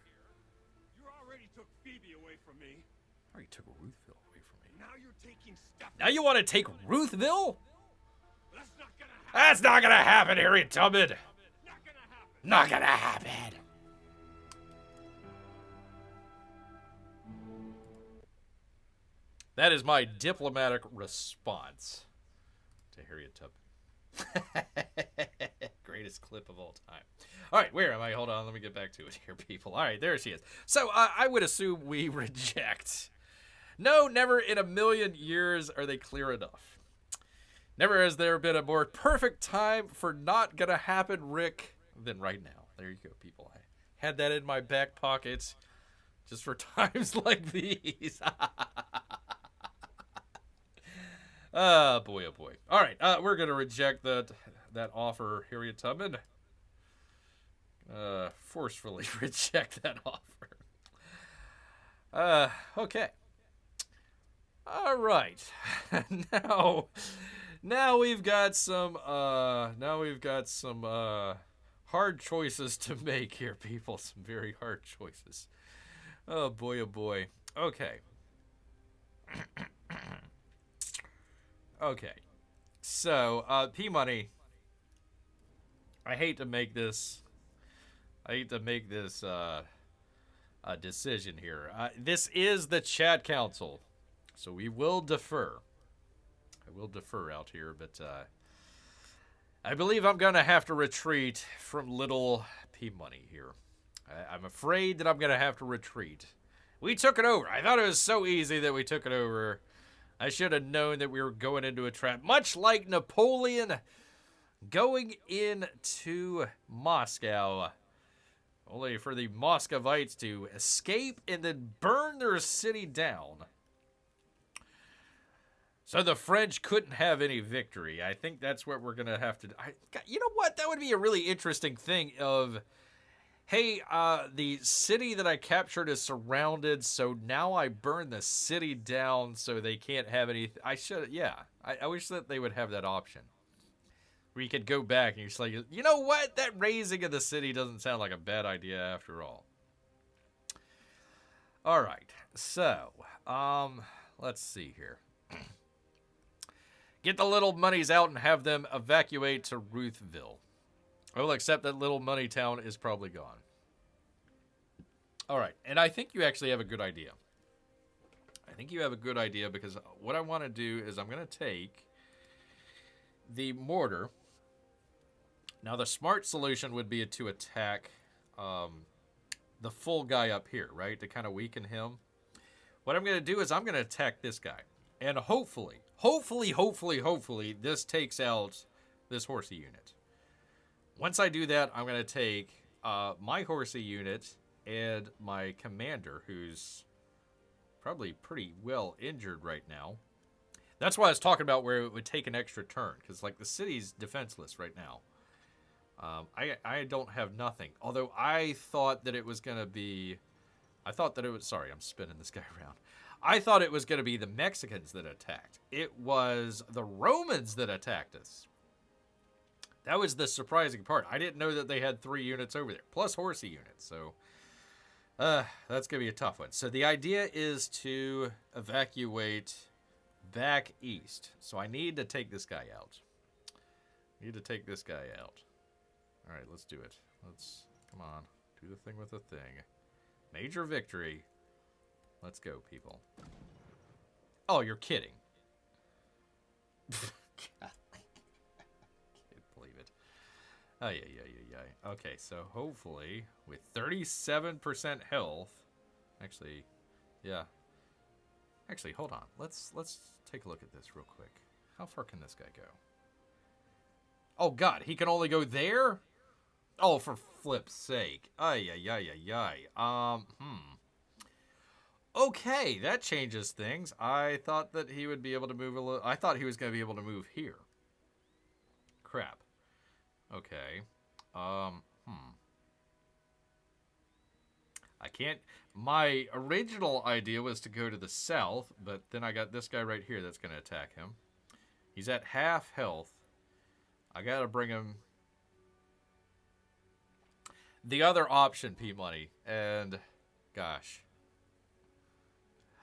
You already took Phoebe away from me. I already took Ruthville away from me. Now you're taking stuff. Now you want to take Ruthville? That's not gonna happen. That's not gonna happen, Harriet Tubman. Not gonna happen. Not gonna happen. That is my diplomatic response to Harriet Tubman. Greatest clip of all time. All right, where am I? Hold on, let me get back to it here, people. All right, there she is. So I would assume we reject. No, never in a million years are they clear enough. Never has there been a more perfect time for not gonna happen, Rick, than right now. There you go, people. I had that in my back pocket just for times like these. Oh boy. All right, we're gonna reject that offer, Harriet Tubman. Forcefully reject that offer. Okay. All right. now we've got some hard choices to make here, people. Some very hard choices. Oh boy. Okay. Okay. So, P-Money, I hate to make this a decision here. This is the chat council, so we will defer. I will defer out here, but I believe I'm gonna have to retreat from little P-Money here. I'm afraid that I'm gonna have to retreat. We took it over. I thought it was so easy that we took it over. I should have known that we were going into a trap, much like Napoleon going into Moscow, only for the Muscovites to escape and then burn their city down. So the French couldn't have any victory. I think that's what we're going to have to do. You know what? That would be a really interesting thing of, hey, the city that I captured is surrounded, so now I burn the city down so they can't have anything. I wish that they would have that option. Where you could go back and you're just like, you know what? That raising of the city doesn't sound like a bad idea after all. All right, so, let's see here. Get the little monies out and have them evacuate to Ruthville. I will accept that little money town is probably gone. All right, and I think you actually have a good idea. I think you have a good idea because what I want to do is I'm going to take the mortar. Now, the smart solution would be to attack the full guy up here, right? To kind of weaken him. What I'm going to do is I'm going to attack this guy. And hopefully, this takes out this horsey unit. Once I do that, I'm going to take my horsey unit and my commander, who's probably pretty well injured right now. That's why I was talking about where it would take an extra turn, because like the city's defenseless right now. I don't have nothing. Although I thought that it was going to be... Sorry, I'm spinning this guy around. I thought it was going to be the Mexicans that attacked. It was the Romans that attacked us. That was the surprising part. I didn't know that they had 3 units over there, plus horsey units. So that's going to be a tough one. So the idea is to evacuate back east. So I need to take this guy out. All right, let's do it. Let's, come on. Do the thing with the thing. Major victory. Let's go, people. Oh, you're kidding. God. Can't believe it. Oh, yeah. Okay, so hopefully with 37% health. Actually, yeah. Actually, hold on. Let's take a look at this real quick. How far can this guy go? Oh, God, he can only go there? Oh, for flip's sake. Ay. Okay, that changes things. I thought that he would be able to move a little. I thought he was going to be able to move here. Crap. Okay. I can't. My original idea was to go to the south, but then I got this guy right here that's going to attack him. He's at half health. I got to bring him. The other option, P-Money, and gosh.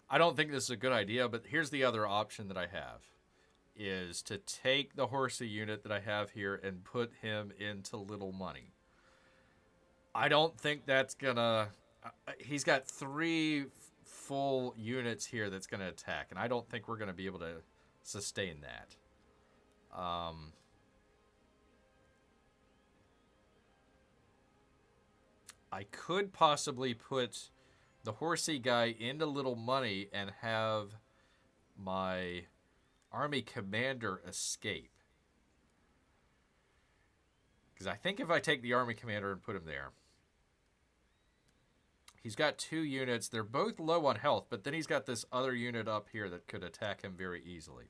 I don't think this is a good idea, but here's the other option that I have, is to take the horsey unit that I have here and put him into Little Money. I don't think that's gonna... He's got 3 full units here that's gonna attack, and I don't think we're gonna be able to sustain that. I could possibly put the horsey guy into Little Money and have my army commander escape. Because I think if I take the army commander and put him there, he's got 2 units. They're both low on health, but then he's got this other unit up here that could attack him very easily.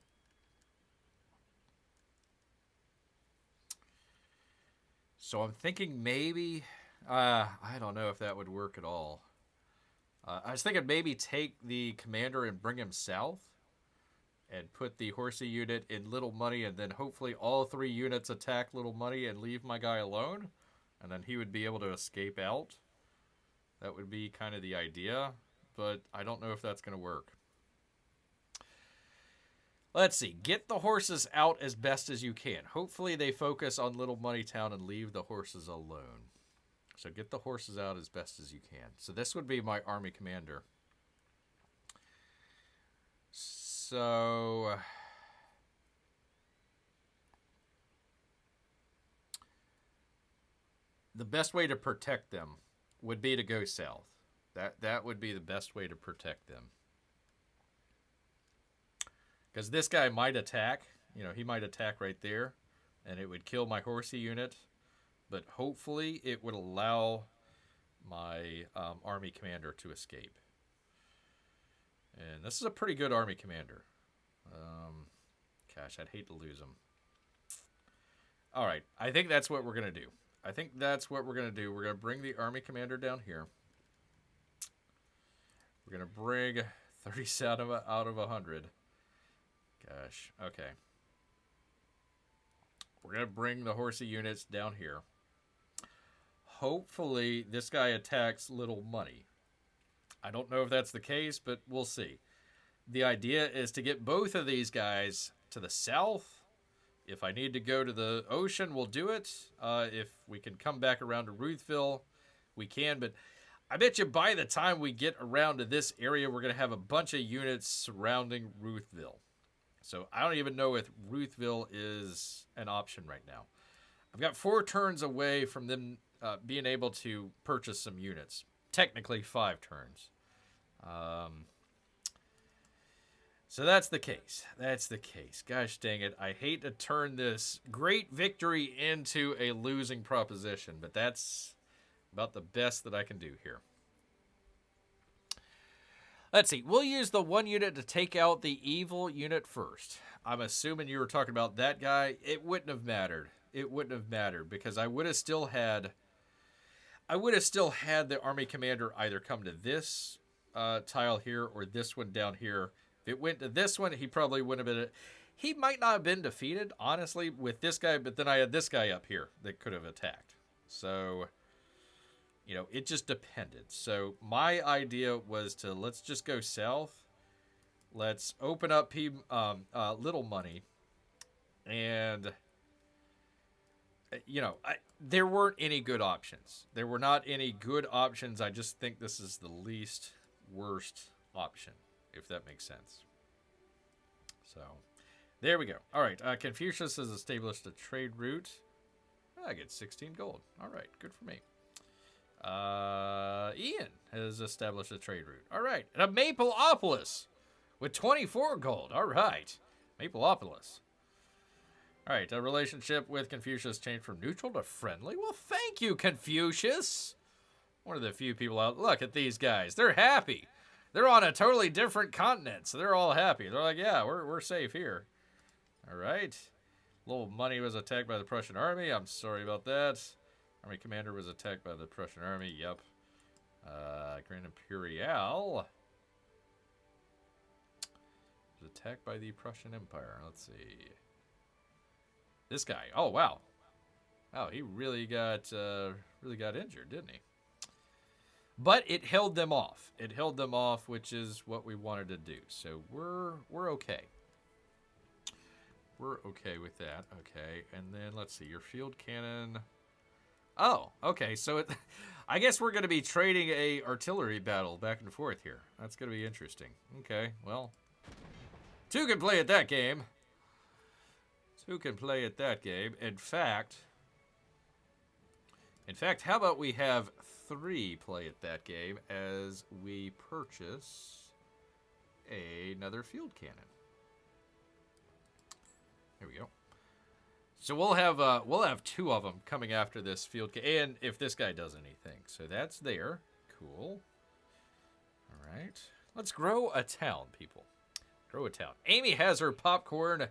So I'm thinking maybe... I don't know if that would work at all. I was thinking maybe take the commander and bring him south and put the horsey unit in Little Money, and then hopefully all 3 units attack Little Money and leave my guy alone, and then he would be able to escape out. That would be kind of the idea, but I don't know if that's going to work. Let's see. Get the horses out as best as you can. Hopefully they focus on Little Money Town and leave the horses alone. So get the horses out as best as you can. So this would be my army commander. So... the best way to protect them would be to go south. That would be the best way to protect them. Because this guy might attack. You know, he might attack right there. And it would kill my horsey unit. But hopefully it would allow my army commander to escape. And this is a pretty good army commander. Gosh, I'd hate to lose him. All right, I think that's what we're going to do. We're going to bring the army commander down here. We're going to bring 37 out of 100. Gosh, okay. We're going to bring the horsey units down here. Hopefully, this guy attacks Little Money. I don't know if that's the case, but we'll see. The idea is to get both of these guys to the south. If I need to go to the ocean, we'll do it. If we can come back around to Ruthville, we can. But I bet you by the time we get around to this area, we're going to have a bunch of units surrounding Ruthville. So I don't even know if Ruthville is an option right now. I've got 4 turns away from them being able to purchase some units. Technically 5 turns. So that's the case. Gosh dang it. I hate to turn this great victory into a losing proposition, but that's about the best that I can do here. Let's see. We'll use the 1 unit to take out the evil unit first. I'm assuming you were talking about that guy. It wouldn't have mattered. Because I would have still had the army commander either come to this tile here or this one down here. If it went to this one, he probably wouldn't have been... He might not have been defeated, honestly, with this guy, but then I had this guy up here that could have attacked. So, you know, it just depended. So my idea was to, let's just go south. Let's open up Little Money. And there weren't any good options. There were not any good options. I just think this is the least worst option, if that makes sense. So, there we go. All right, Confucius has established a trade route. I get 16 gold. All right, good for me. Ian has established a trade route. All right, and a Mapleopolis with 24 gold. All right, Mapleopolis. All right, a relationship with Confucius changed from neutral to friendly. Well, thank you, Confucius. One of the few people out. Look at these guys. They're happy. They're on a totally different continent, so they're all happy. They're like, yeah, we're safe here. All right. Little Money was attacked by the Prussian army. I'm sorry about that. Army commander was attacked by the Prussian army. Yep. Grand Imperial was attacked by the Prussian Empire. Let's see. This guy. Oh, wow. Wow, he really got injured, didn't he? But it held them off. It held them off, which is what we wanted to do. So we're okay. We're okay with that. Okay, and then let's see. Your field cannon. Oh, okay. So I guess we're going to be trading a artillery battle back and forth here. That's going to be interesting. Okay, well, two can play at that game. Two can play at that game. In fact, how about we have 3 play at that game as we purchase another field cannon. There we go. So we'll have 2 of them coming after this field cannon, and if this guy does anything. So that's there. Cool. All right. Let's grow a town, people. Grow a town. Amy has her popcorn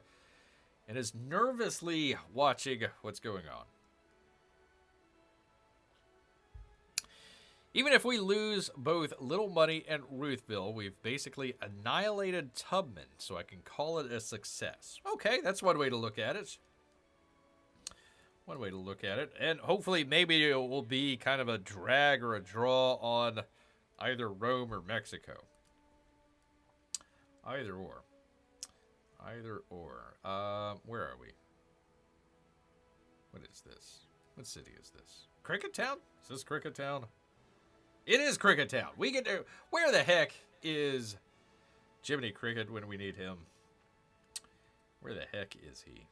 and is nervously watching what's going on. Even if we lose both Little Money and Ruthville, we've basically annihilated Tubman, so I can call it a success. Okay, that's one way to look at it. One way to look at it. And hopefully maybe it will be kind of a drag or a draw on either Rome or Mexico. Either or. Either or. Where are we? What is this? What city is this? Cricket Town? Is this Cricket Town? It is Cricket Town. We get to... Where the heck is Jiminy Cricket when we need him? Where the heck is he?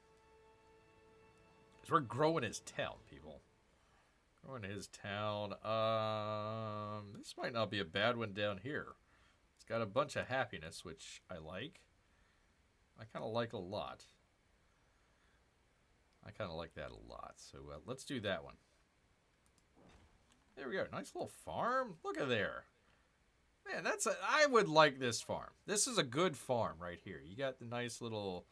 Because we're growing his town, people. Growing his town. This might not be a bad one down here. It's got a bunch of happiness, which I like. I kind of like a lot. I kind of like that a lot. So let's do that one. There we go. Nice little farm. Look at there. Man, I would like this farm. This is a good farm right here. You got the nice little,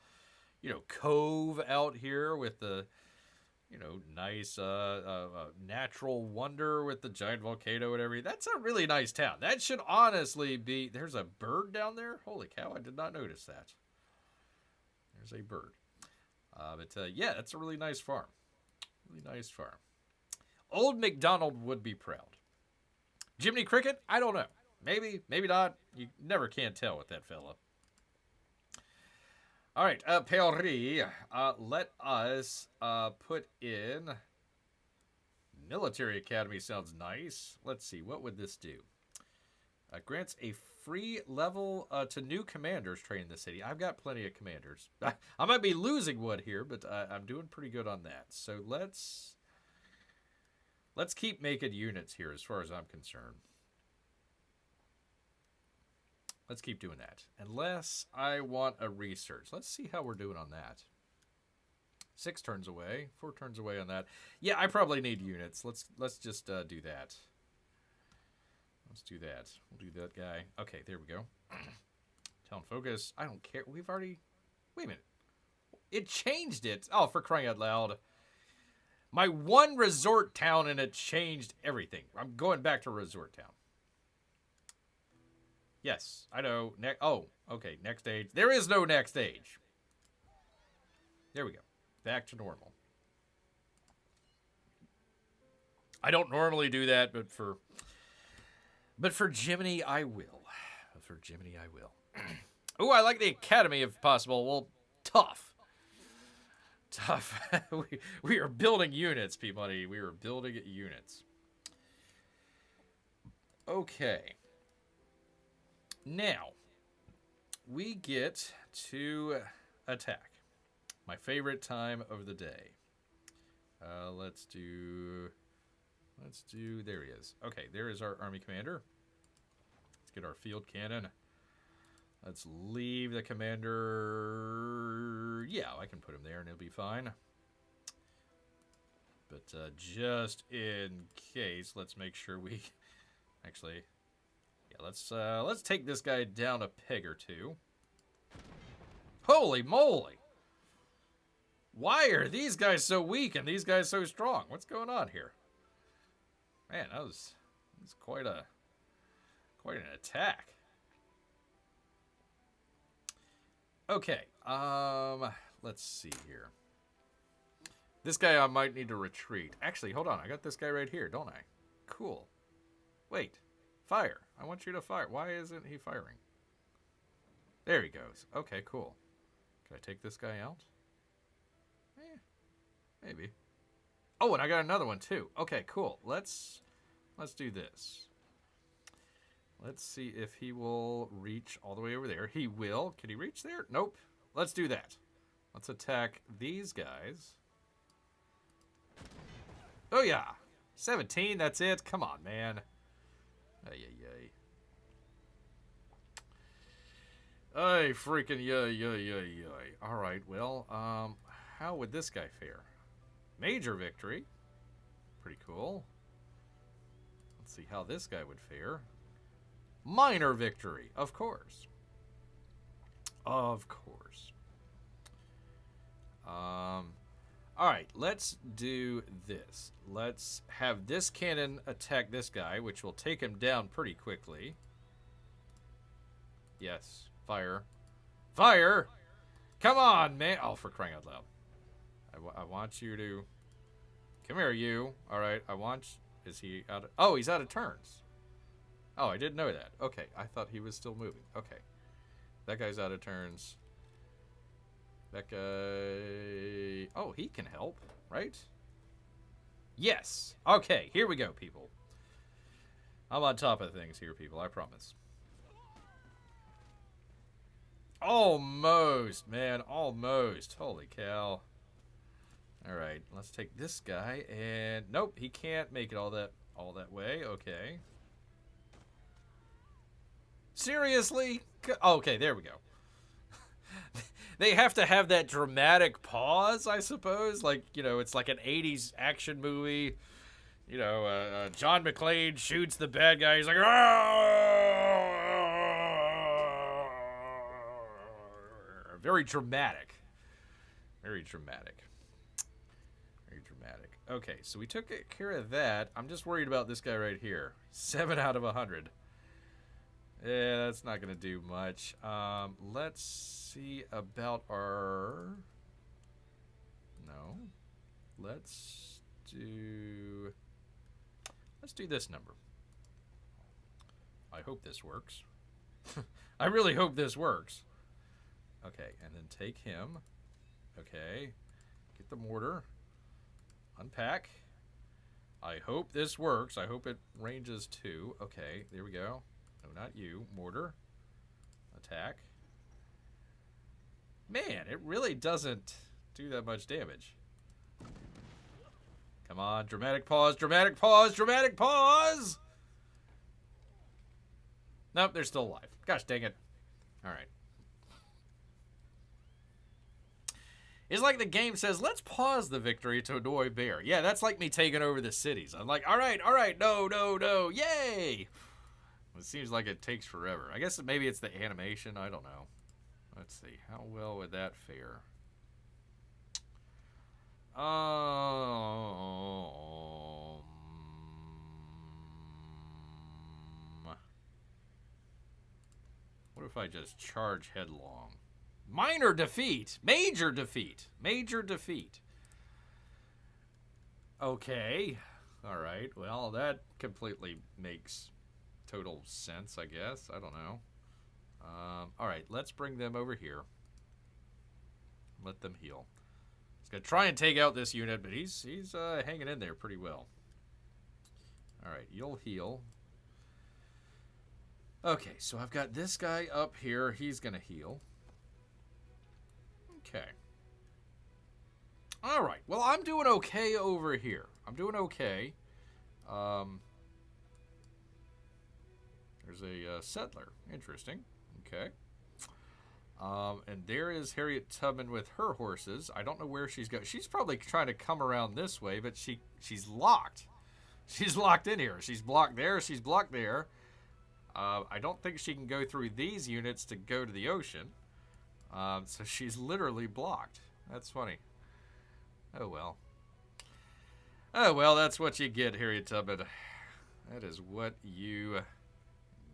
cove out here with the, nice natural wonder with the giant volcano and everything. That's a really nice town. That should honestly be... There's a bird down there? Holy cow, I did not notice that. There's a bird. Yeah, that's a really nice farm. Really nice farm. Old MacDonald would be proud. Jiminy Cricket? I don't know. Maybe, maybe not. You never can tell with that fella. All right, Paris. Let us put in... Military Academy sounds nice. Let's see, what would this do? Grants a free level to new commanders training the city. I've got plenty of commanders. I might be losing one here, but I'm doing pretty good on that. So let's keep making units here as far as I'm concerned. Let's keep doing that. Unless I want a research. Let's see how we're doing on that. 6 turns away. 4 turns away on that. Yeah, I probably need units. Let's just do that. Let's do that. We'll do that guy. Okay, there we go. Town focus. I don't care. We've already... Wait a minute. It changed it. Oh, for crying out loud. My one resort town and it changed everything. I'm going back to resort town. Yes, I know. Oh, okay. Next stage. There is no next stage. There we go. Back to normal. I don't normally do that, but for Jiminy, I will. For Jiminy, I will. Ooh, I like the academy if possible. Well, tough. Tough. we are building units, Peabody. We are building units. Okay. Now, we get to attack. My favorite time of the day. Let's do, there he is. Okay, there is our army commander. Let's get our field cannon. Let's leave the commander. Yeah, I can put him there and he'll be fine. But just in case, let's make sure we actually, yeah, let's take this guy down a peg or two. Holy moly! Why are these guys so weak and these guys so strong? What's going on here? Man, that was quite an attack. Okay, let's see here. This guy I might need to retreat. Actually, hold on. I got this guy right here, don't I? Cool. Wait. Fire. I want you to fire. Why isn't he firing? There he goes. Okay, cool. Can I take this guy out? Maybe. Oh, and I got another one too. Okay, cool. Let's do this. Let's see if he will reach all the way over there. He will. Can he reach there? Nope. Let's do that. Let's attack these guys. Oh, yeah. 17, that's it. Come on, man. Ay, ay, ay. Ay, freaking yay, yay, yay, yay. All right, well, how would this guy fare? Major victory. Pretty cool. Let's see how this guy would fare. Minor victory, of course. Of course. All right, let's do this. Let's have this cannon attack this guy, which will take him down pretty quickly. Yes, fire. Fire! Come on, man. Oh, for crying out loud. I want you to... Come here, you. All right, I want... Is he out of... Oh, he's out of turns. Oh, I didn't know that. Okay, I thought he was still moving. Okay. That guy's out of turns. That guy... Oh, he can help, right? Yes. Okay, here we go, people. I'm on top of things here, people. I promise. Almost, man. Almost. Holy cow. All right, let's take this guy and... Nope, he can't make it all that way. Okay. Seriously? Okay, there we go. They have to have that dramatic pause, I suppose. Like, you know, it's like an 80s action movie. You know, John McClane shoots the bad guy. He's like, "Arrrr!" Very dramatic. Very dramatic. Very dramatic. Okay, so we took care of that. I'm just worried about this guy right here. 7 out of 100. Yeah, that's not going to do much. Let's see about our... No. Let's do this number. I hope this works. I really hope this works. Okay, and then take him. Okay. Get the mortar. Unpack. I hope this works. I hope it ranges 2. Okay, there we go. No, not you. Mortar. Attack. Man, it really doesn't do that much damage. Come on. Dramatic pause. Dramatic pause. Dramatic pause. Nope, they're still alive. Gosh dang it. All right. It's like the game says, let's pause the victory to annoy Bear. Yeah, that's like me taking over the cities. I'm like, all right, no, no, no, yay! It seems like it takes forever. I guess maybe it's the animation. I don't know. Let's see. How well would that fare? What if I just charge headlong? Minor defeat. Major defeat. Major defeat. Okay. All right. Well, that completely makes total sense, I guess. I don't know. All right. Let's bring them over here. Let them heal. He's gonna try and take out this unit, but he's hanging in there pretty well. All right, you'll heal. Okay, so I've got this guy up here. He's gonna heal. Okay. All right. Well, I'm doing okay over here. I'm doing okay. There's a settler. Interesting. Okay. And there is Harriet Tubman with her horses. I don't know where she's going. She's probably trying to come around this way, but she's locked. She's locked in here. She's blocked there. She's blocked there. I don't think she can go through these units to go to the ocean. So she's literally blocked. That's funny. Oh, well. Oh, well, that's what you get, Harriet Tubman. That is what you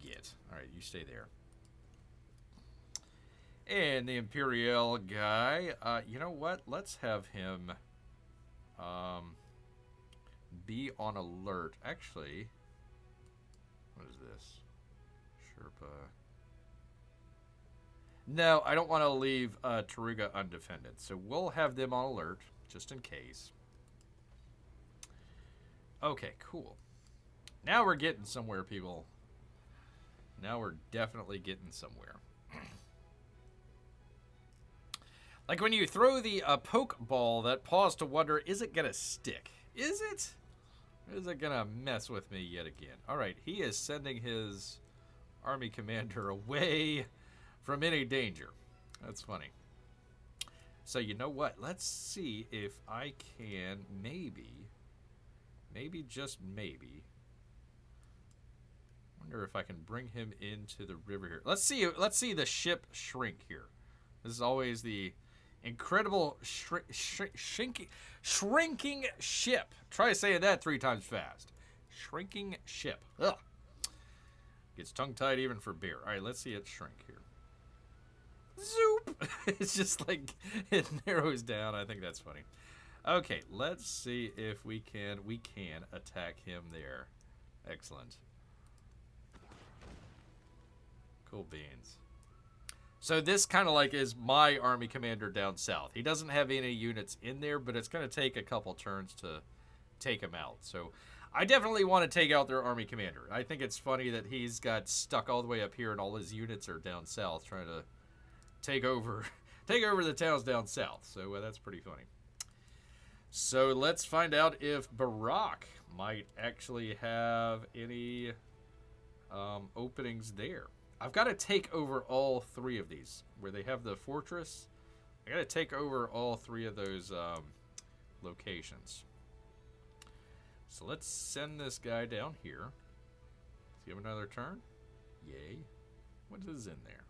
get. All right, you stay there. And the Imperial guy, you know what? Let's have him be on alert. Actually, what is this? Sherpa. No, I don't want to leave Taruga undefended. So we'll have them on alert, just in case. Okay, cool. Now we're getting somewhere, people. Now we're definitely getting somewhere. Like when you throw the poke ball, that pause to wonder, is it going to stick? Is it? Or is it going to mess with me yet again? All right, he is sending his army commander away from any danger. That's funny. So you know what? Let's see if I can maybe just maybe, wonder if I can bring him into the river here. Let's see the ship shrink here. This is always the incredible shrinking ship. Try saying that 3 times fast. Shrinking ship. Ugh. Gets tongue-tied even for beer. All right, let's see it shrink here. Zoop! It's just like it narrows down. I think that's funny. Okay, let's see if we can attack him there. Excellent. Cool beans. So this kind of like is my army commander down south. He doesn't have any units in there, but it's going to take a couple turns to take him out. So I definitely want to take out their army commander. I think it's funny that he's got stuck all the way up here and all his units are down south trying to take over the towns down south. So that's pretty funny. So let's find out if Barack might actually have any openings there. I've got to take over all 3 of these. Where they have the fortress, I got to take over all 3 of those locations. So let's send this guy down here. Does he have another turn? Yay. What is in there?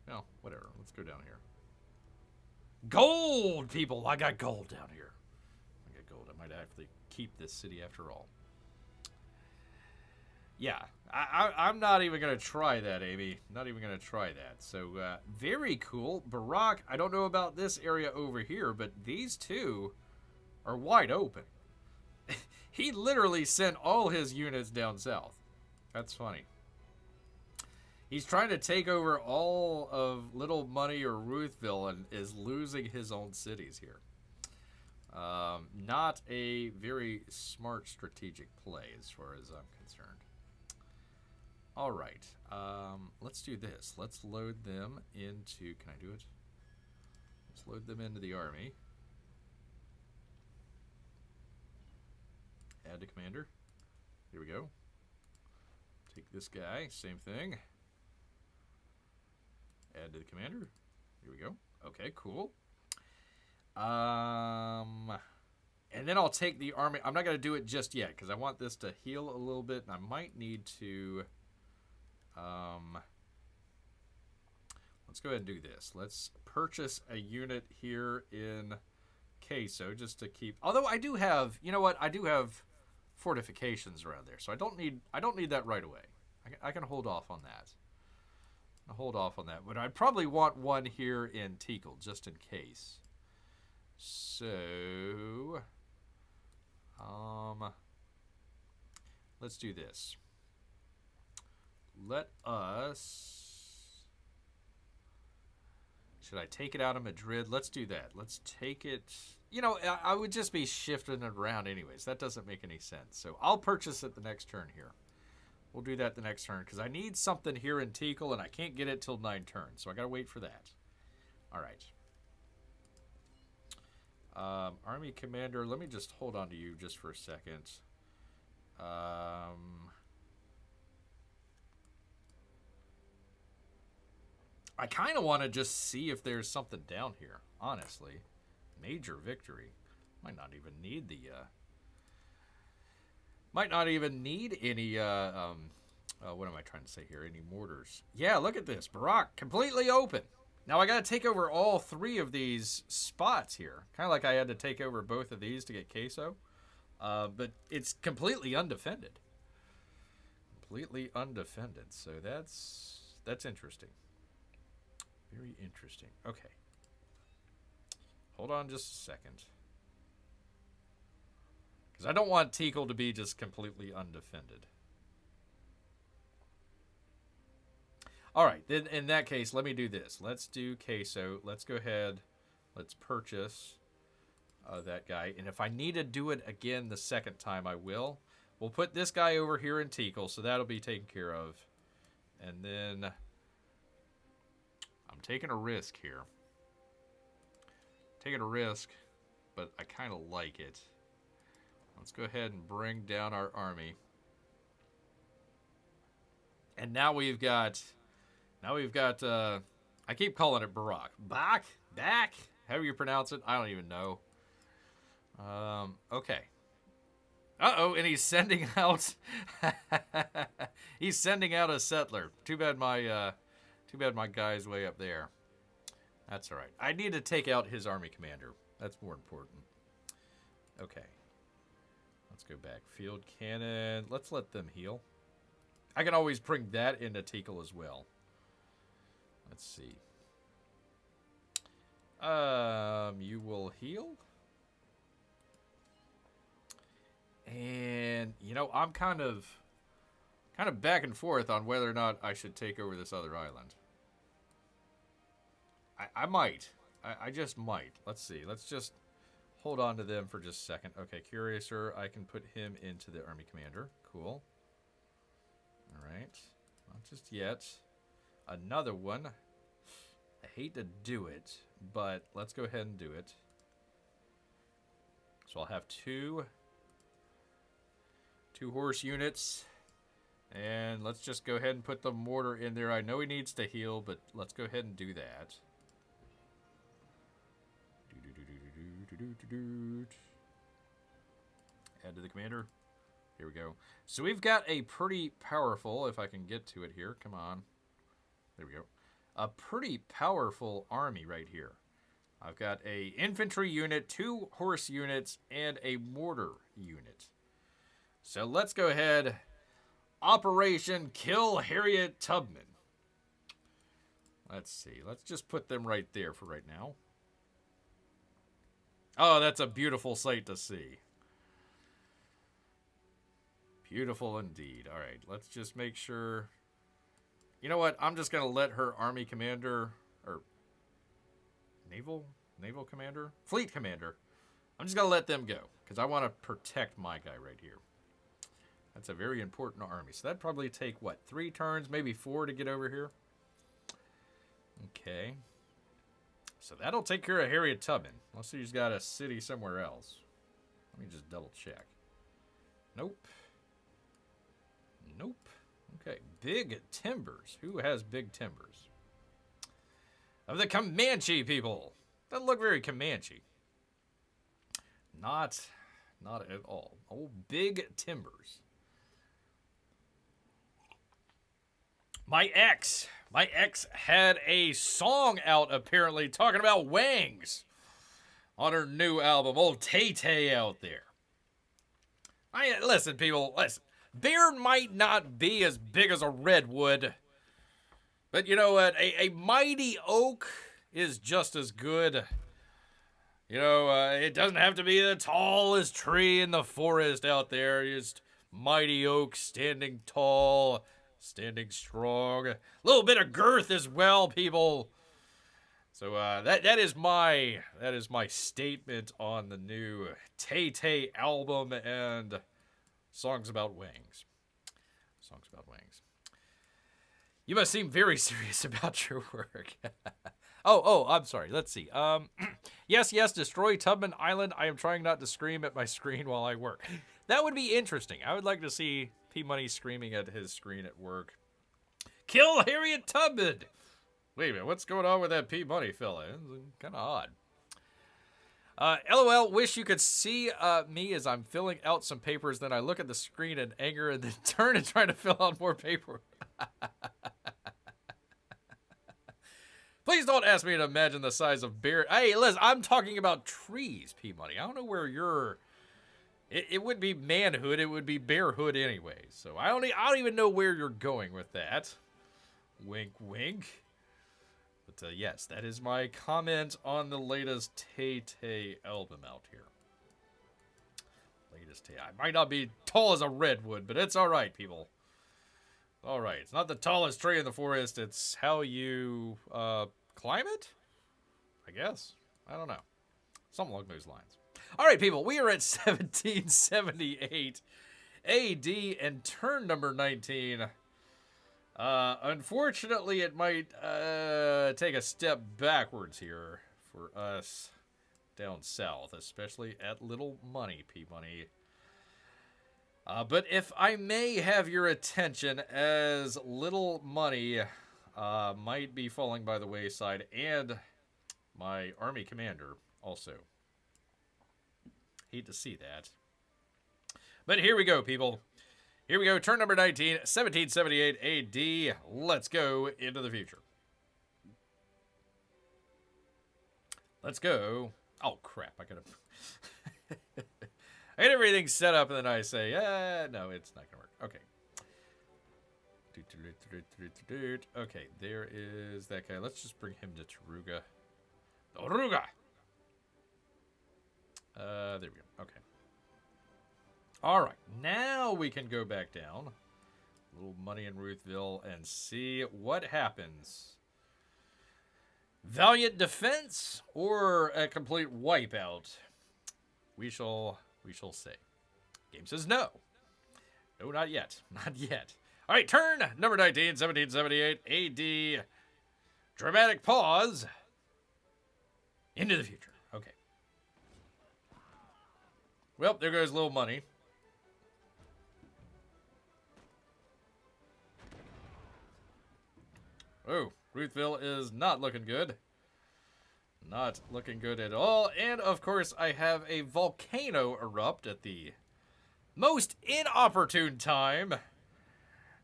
No, whatever. Let's go down here. Gold, people! I got gold down here. I got gold. I might actually keep this city after all. Yeah, I'm not even going to try that, Amy. Not even going to try that. So, very cool. Barack, I don't know about this area over here, but these 2 are wide open. He literally sent all his units down south. That's funny. He's trying to take over all of Little Money or Ruthville and is losing his own cities here. Not a very smart strategic play as far as I'm concerned. All right, let's do this. Let's load them into, can I do it? Let's load them into the army. Add to commander. Here we go. Take this guy, same thing. Add to the commander. Here we go. Okay, cool. And then I'll take the army. I'm not going to do it just yet because I want this to heal a little bit, and I might need to... let's go ahead and do this. Let's purchase a unit here in Queso just to keep... Although I do have... You know what? I do have fortifications around there, so I don't need that right away. I can hold off on that. I'll hold off on that. But I'd probably want one here in Tikal, just in case. So... let's do this. Let us Should I take it out of Madrid? Let's do that. Let's take it. You know, I would just be shifting it around anyways. That doesn't make any sense. So I'll purchase it the next turn here. We'll do that the next turn because I need something here in Tikal and I can't get it till 9 turns. So I got to wait for that. All right. Army Commander, let me just hold on to you just for a second. I kind of want to just see if there's something down here, honestly. Major victory. Might not even need the, might not even need any, what am I trying to say here? Any mortars. Yeah, look at this. Barak, completely open. Now I got to take over all 3 of these spots here. Kind of like I had to take over both of these to get queso. But it's completely undefended. Completely undefended. So that's interesting. Very interesting. Okay. Hold on just a second. Because I don't want Tikal to be just completely undefended. All right. Then in that case, let me do this. Let's do queso. Let's go ahead. Let's purchase that guy. And if I need to do it again the second time, I will. We'll put this guy over here in Tikal, so that'll be taken care of. And then I'm taking a risk here. Taking a risk, but I kind of like it. Let's go ahead and bring down our army. And now we've got, I keep calling it Barak. Back? How do you pronounce it? I don't even know. Okay. Uh-oh, and he's sending out, he's sending out a settler. Too bad my guy's way up there. That's all right. I need to take out his army commander. That's more important. Okay. Let's go back. Field cannon. Let's let them heal. I can always bring that into Tikal as well. Let's see. You will heal. And, you know, I'm kind of back and forth on whether or not I should take over this other island. I might. I just might. Let's see. Let's just hold on to them for just a second. Okay, Curiouser, I can put him into the army commander. Cool. All right. Not just yet. Another one. I hate to do it, but let's go ahead and do it. So I'll have two horse units. And let's just go ahead and put the mortar in there. I know he needs to heal, but let's go ahead and do that. Add to the commander. Here we go. So we've got a pretty powerful, if I can get to it here. Come on. There we go. A pretty powerful army right here. I've got a infantry unit, 2 horse units, and a mortar unit. So let's go ahead. Operation Kill Harriet Tubman. Let's see. Let's just put them right there for right now. Oh, that's a beautiful sight to see. Beautiful indeed. All right, let's just make sure. You know what? I'm just going to let her army commander, or naval commander? Fleet commander. I'm just going to let them go because I want to protect my guy right here. That's a very important army. So that'd probably take, what, 3 turns, maybe 4 to get over here? Okay. So that'll take care of Harriet Tubman. Unless he's got a city somewhere else. Let me just double check. Nope. Nope. Okay. Big Timbers. Who has Big Timbers? Of the Comanche people. Doesn't look very Comanche. Not at all. Oh, Big Timbers. My ex had a song out, apparently, talking about wangs on her new album. Old Tay-Tay out there. Listen, people, listen. Beer might not be as big as a redwood, but you know what? A mighty oak is just as good. You know, it doesn't have to be the tallest tree in the forest out there. Just mighty oak standing tall, standing strong. A little bit of girth as well, people. So that is my statement on the new Tay album and songs about wings. Songs about wings. You must seem very serious about your work. Oh, I'm sorry. Let's see. Yes, destroy Tubman Island. I am trying not to scream at my screen while I work. That would be interesting. I would like to see P Money screaming at his screen at work. Kill Harriet Tubman! Wait a minute, what's going on with that P Money fella? It's kind of odd. LOL, wish you could see me as I'm filling out some papers, then I look at the screen in anger and then turn and try to fill out more paper. Please don't ask me to imagine the size of bear. Hey, Liz, I'm talking about trees, P Money. I don't know where you're. It would be manhood. It would be bearhood anyway. So I don't even know where you're going with that. Wink, wink. But yes, that is my comment on the latest Tay album out here. Latest Tay. I might not be tall as a redwood, but it's all right, people. All right, it's not the tallest tree in the forest. It's how you climb it, I guess. I don't know. Something along those lines. All right, people, we are at 1778 AD and turn number 19. Unfortunately, it might take a step backwards here for us down south, especially at Little Money, P-Money. But if I may have your attention, as Little Money might be falling by the wayside, and my army commander also. Hate to see that. But here we go, people. Here we go. Turn number 19, 1778 AD. Let's go into the future. Let's go. Oh, crap. I gotta... I get everything set up, and then I say, no, it's not going to work. Okay. Okay, there is that guy. Let's just bring him to Taruga. Taruga! There we go. Okay. All right. Now we can go back down. A little money in Ruthville and see what happens. Valiant defense or a complete wipeout? We shall say. Game says no. No, not yet. Not yet. All right, turn number 19, 1778 AD. Dramatic pause. Into the future. Okay. Well, there goes Little Money. Oh, Ruthville is not looking good. Not looking good at all. And, of course, I have a volcano erupt at the most inopportune time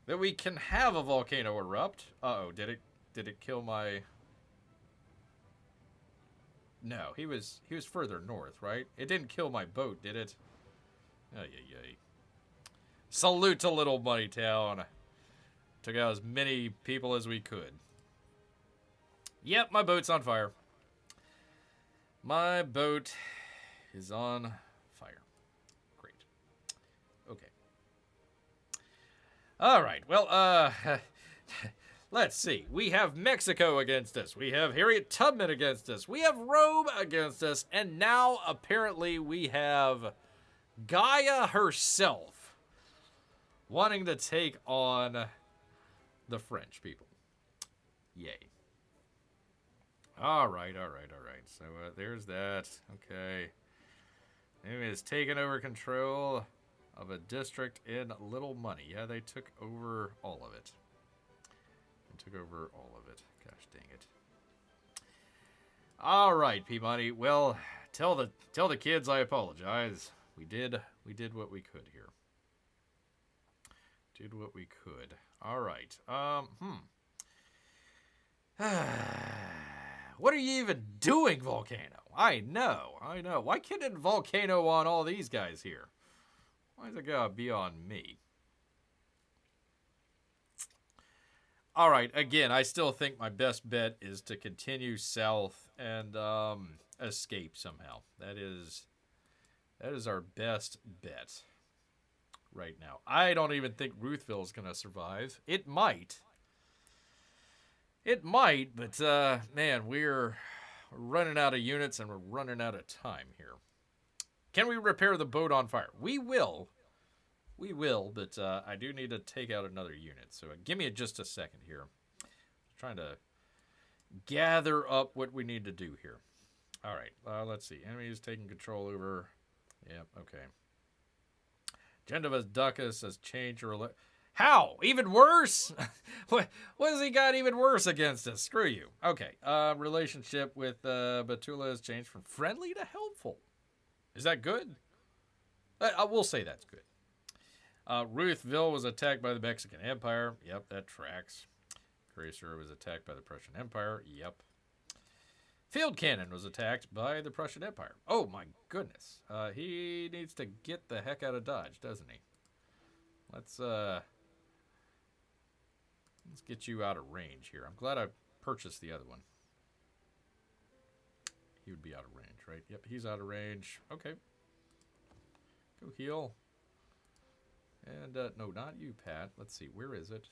that we can have a volcano erupt. Uh-oh, did it kill my... No, he was further north, right? It didn't kill my boat, did it? Oh, yeah. Salute to Little Money Town. Took out as many people as we could. Yep, my boat's on fire. My boat is on fire. Great. Okay. All right. Well, let's see. We have Mexico against us. We have Harriet Tubman against us. We have Rome against us. And now, apparently, we have Gaia herself wanting to take on the French people. Yay. All right. So there's that. Okay. Enemy has taken over control of a district in Little Money. Yeah, they took over all of it. Gosh dang it. All right, P-Money. Well, tell the kids I apologize. We did what we could here. Did what we could. All right. What are you even doing, Volcano? I know. Why can't it Volcano on all these guys here? Why's it gotta be on me? All right. Again, I still think my best bet is to continue south and escape somehow. That is our best bet right now. I don't even think Ruthville is gonna survive. It might. It might, but man, we're running out of units and we're running out of time here. Can we repair the boat on fire? We will. We will, but I do need to take out another unit. So give me just a second here. Trying to gather up what we need to do here. All right, let's see. Enemy is taking control over. Yep, okay. Gendivus Duckus has changed her. How? Even worse? What has he got even worse against us? Screw you. Okay. Relationship with Batula has changed from friendly to helpful. Is that good? I will say that's good. Ruthville was attacked by the Mexican Empire. Yep, that tracks. Gracer was attacked by the Prussian Empire. Yep. Field Cannon was attacked by the Prussian Empire. Oh my goodness. He needs to get the heck out of Dodge, doesn't he? Let's get you out of range here. I'm glad I purchased the other one. He would be out of range, right? Yep, he's out of range. Okay. Go heal. And, no, not you, Pat. Let's see. Where is it?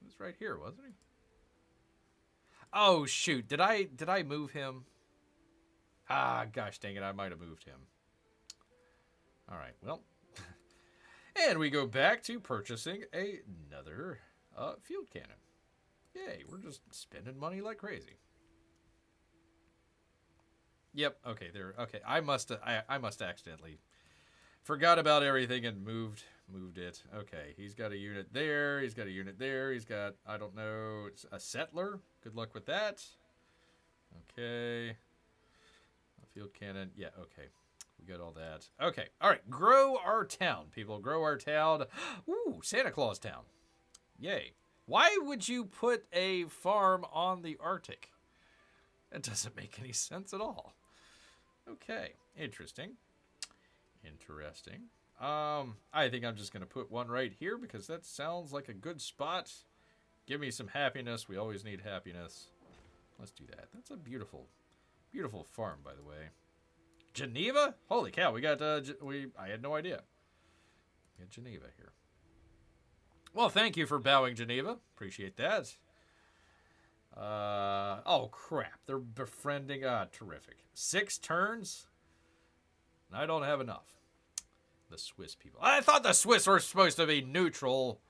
It was right here, wasn't he? Oh, shoot. Did I move him? Ah, gosh dang it. I might have moved him. All right, well. And we go back to purchasing another field cannon. Yay, we're just spending money like crazy. Yep, okay, there. Okay, I must accidentally forgot about everything and moved it. Okay, he's got a unit there. He's got a unit there. He's got, I don't know, a settler. Good luck with that. Okay. A field cannon. Yeah, okay. We got all that. Okay, all right. Grow our town, people. Grow our town. Ooh, Santa Claus Town. Yay. Why would you put a farm on the Arctic? That doesn't make any sense at all. Okay, interesting. Interesting. I think I'm just going to put one right here because that sounds like a good spot. Give me some happiness. We always need happiness. Let's do that. That's a beautiful, beautiful farm, by the way. Geneva? Holy cow, we got, I had no idea. We got Geneva here. Well, thank you for bowing, Geneva. Appreciate that. Oh, crap. They're befriending. Terrific. 6 turns? I don't have enough. The Swiss people. I thought the Swiss were supposed to be neutral.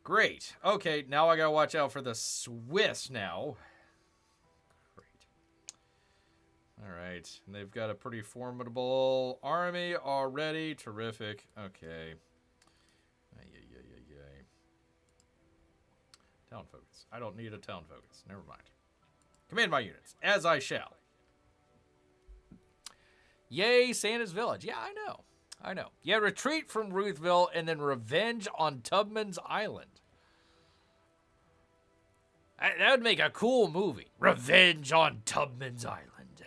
Great. Okay, now I gotta watch out for the Swiss now. Great. All right. And they've got a pretty formidable army already. Terrific. Okay. Town focus. I don't need a town focus. Never mind. Command my units, as I shall. Yay, Santa's Village. Yeah, I know. Yeah, retreat from Ruthville and then revenge on Tubman's Island. That would make a cool movie. Revenge on Tubman's Island.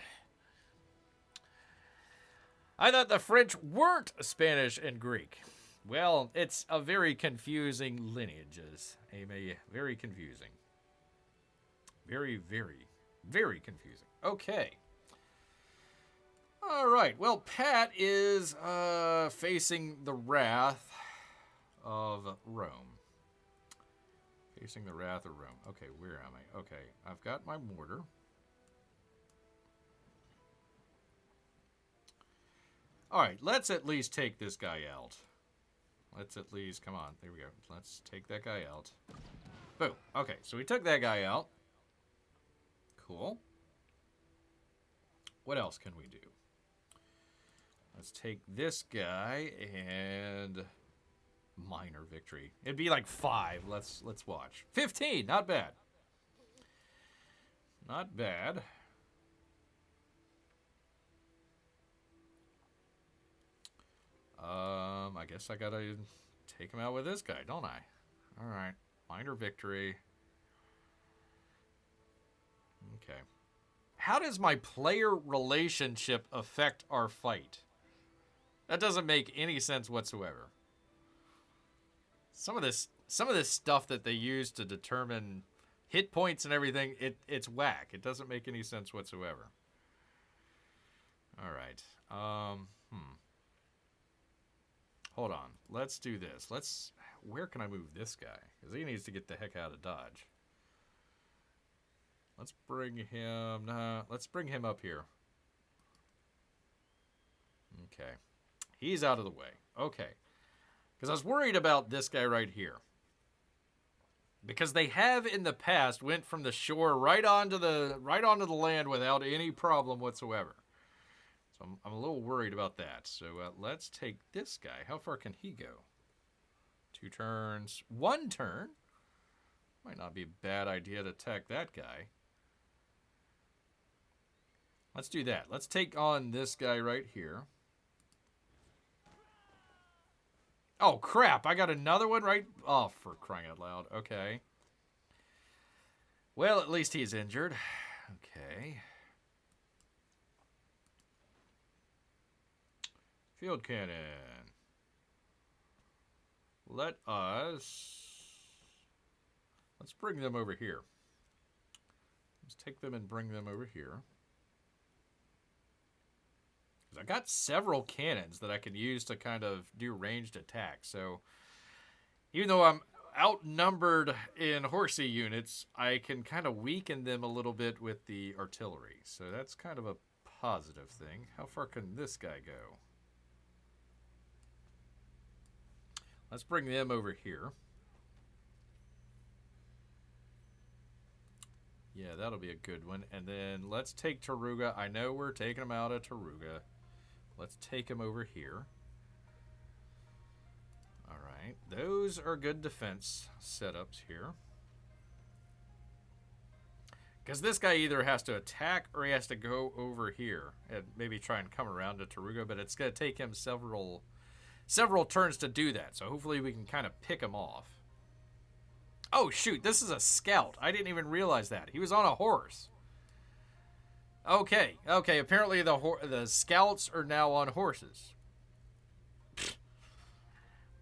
I thought the French weren't Spanish and Greek. Well, it's a very confusing lineages, Amy. Very confusing. Very, very, very confusing. Okay. All right. Well, Pat is facing the wrath of Rome. Facing the wrath of Rome. Okay, where am I? Okay, I've got my mortar. All right, let's at least take this guy out. Let's at least, come on, there we go. Let's take that guy out. Boom. Okay, so we took that guy out. Cool. What else can we do? Let's take this guy and minor victory. It'd be like 5. Let's watch. 15, not bad. Not bad. I guess I gotta take him out with this guy, don't I? All right, minor victory. Okay. How does my player relationship affect our fight? That doesn't make any sense whatsoever. Some of this stuff that they use to determine hit points and everything, it's whack. It doesn't make any sense whatsoever. All right. Hold on. Let's do this. Where can I move this guy? Because he needs to get the heck out of Dodge. Let's bring him... Nah, let's bring him up here. Okay. He's out of the way. Okay. Because I was worried about this guy right here. Because they have in the past went from the shore right onto the land without any problem whatsoever. So I'm a little worried about that. So let's take this guy. How far can he go? 2 turns. 1 turn. Might not be a bad idea to attack that guy. Let's do that. Let's take on this guy right here. Oh, crap. I got another one right... Oh, for crying out loud. Okay. Well, at least he's injured. Okay. Field cannon. Let's bring them over here. Let's take them and bring them over here. I got several cannons that I can use to kind of do ranged attacks. So even though I'm outnumbered in horsey units, I can kind of weaken them a little bit with the artillery. So that's kind of a positive thing. How far can this guy go? Let's bring them over here. Yeah, that'll be a good one. And then let's take Taruga. I know we're taking him out of Taruga. Let's take him over here. All right. Those are good defense setups here. Because this guy either has to attack or he has to go over here and maybe try and come around to Taruga, but it's going to take him several turns to do that. So hopefully we can kind of pick him off. Oh, shoot. This is a scout. I didn't even realize that. He was on a horse. Okay. Apparently the scouts are now on horses.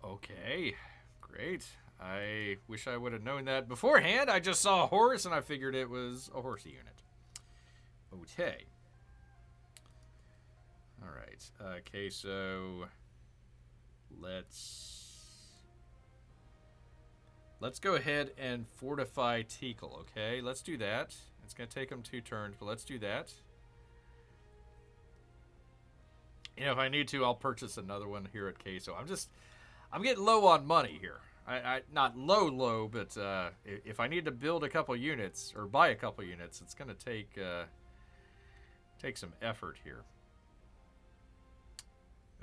Okay. Great. I wish I would have known that beforehand. I just saw a horse and I figured it was a horsey unit. Okay. All right. Okay, so let's go ahead and fortify Tikal, okay? Let's do that. It's going to take them 2 turns, but let's do that. You know, if I need to, I'll purchase another one here at Queso. I'm getting low on money here. I not low, but if I need to build a couple units or buy a couple units, it's going to take some effort here.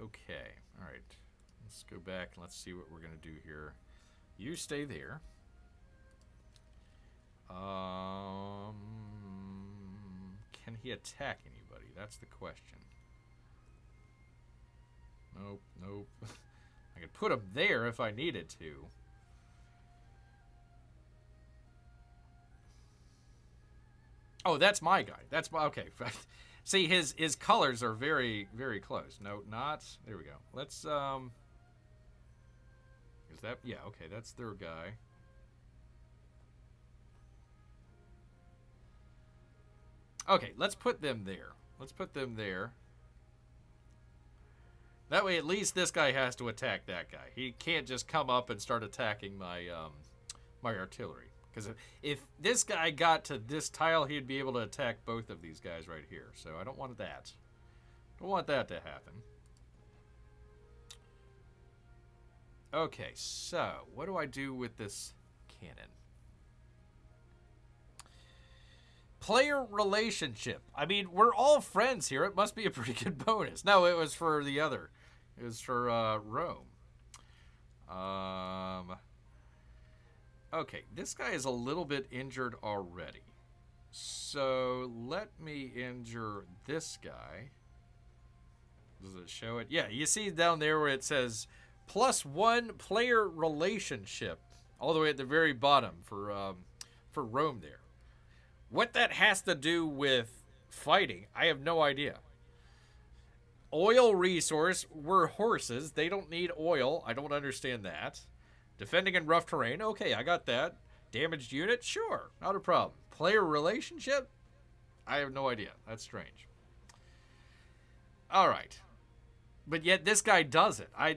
Okay, all right. Let's go back and let's see what we're going to do here. You stay there. Can he attack anybody? That's the question. Nope. I could put him there if I needed to. Oh, that's my guy. That's my... Okay. See, his colors are very, very close. No, not... There we go. Let's, Is that... Yeah, okay. That's their guy. Okay, let's put them there. Let's put them there. That way, at least this guy has to attack that guy. He can't just come up and start attacking my my artillery. Because if this guy got to this tile, he'd be able to attack both of these guys right here. So I don't want that. Don't want that to happen. Okay, so what do I do with this cannon? Player relationship. I mean, we're all friends here. It must be a pretty good bonus. No, it was for the other. It was for Rome. Okay, this guy is a little bit injured already. So let me injure this guy. Does it show it? Yeah, you see down there where it says +1 player relationship. All the way at the very bottom for Rome there. What that has to do with fighting, I have no idea. Oil resource, we're horses. They don't need oil. I don't understand that. Defending in rough terrain, okay, I got that. Damaged unit, sure, not a problem. Player relationship, I have no idea. That's strange. All right. But yet this guy does it. I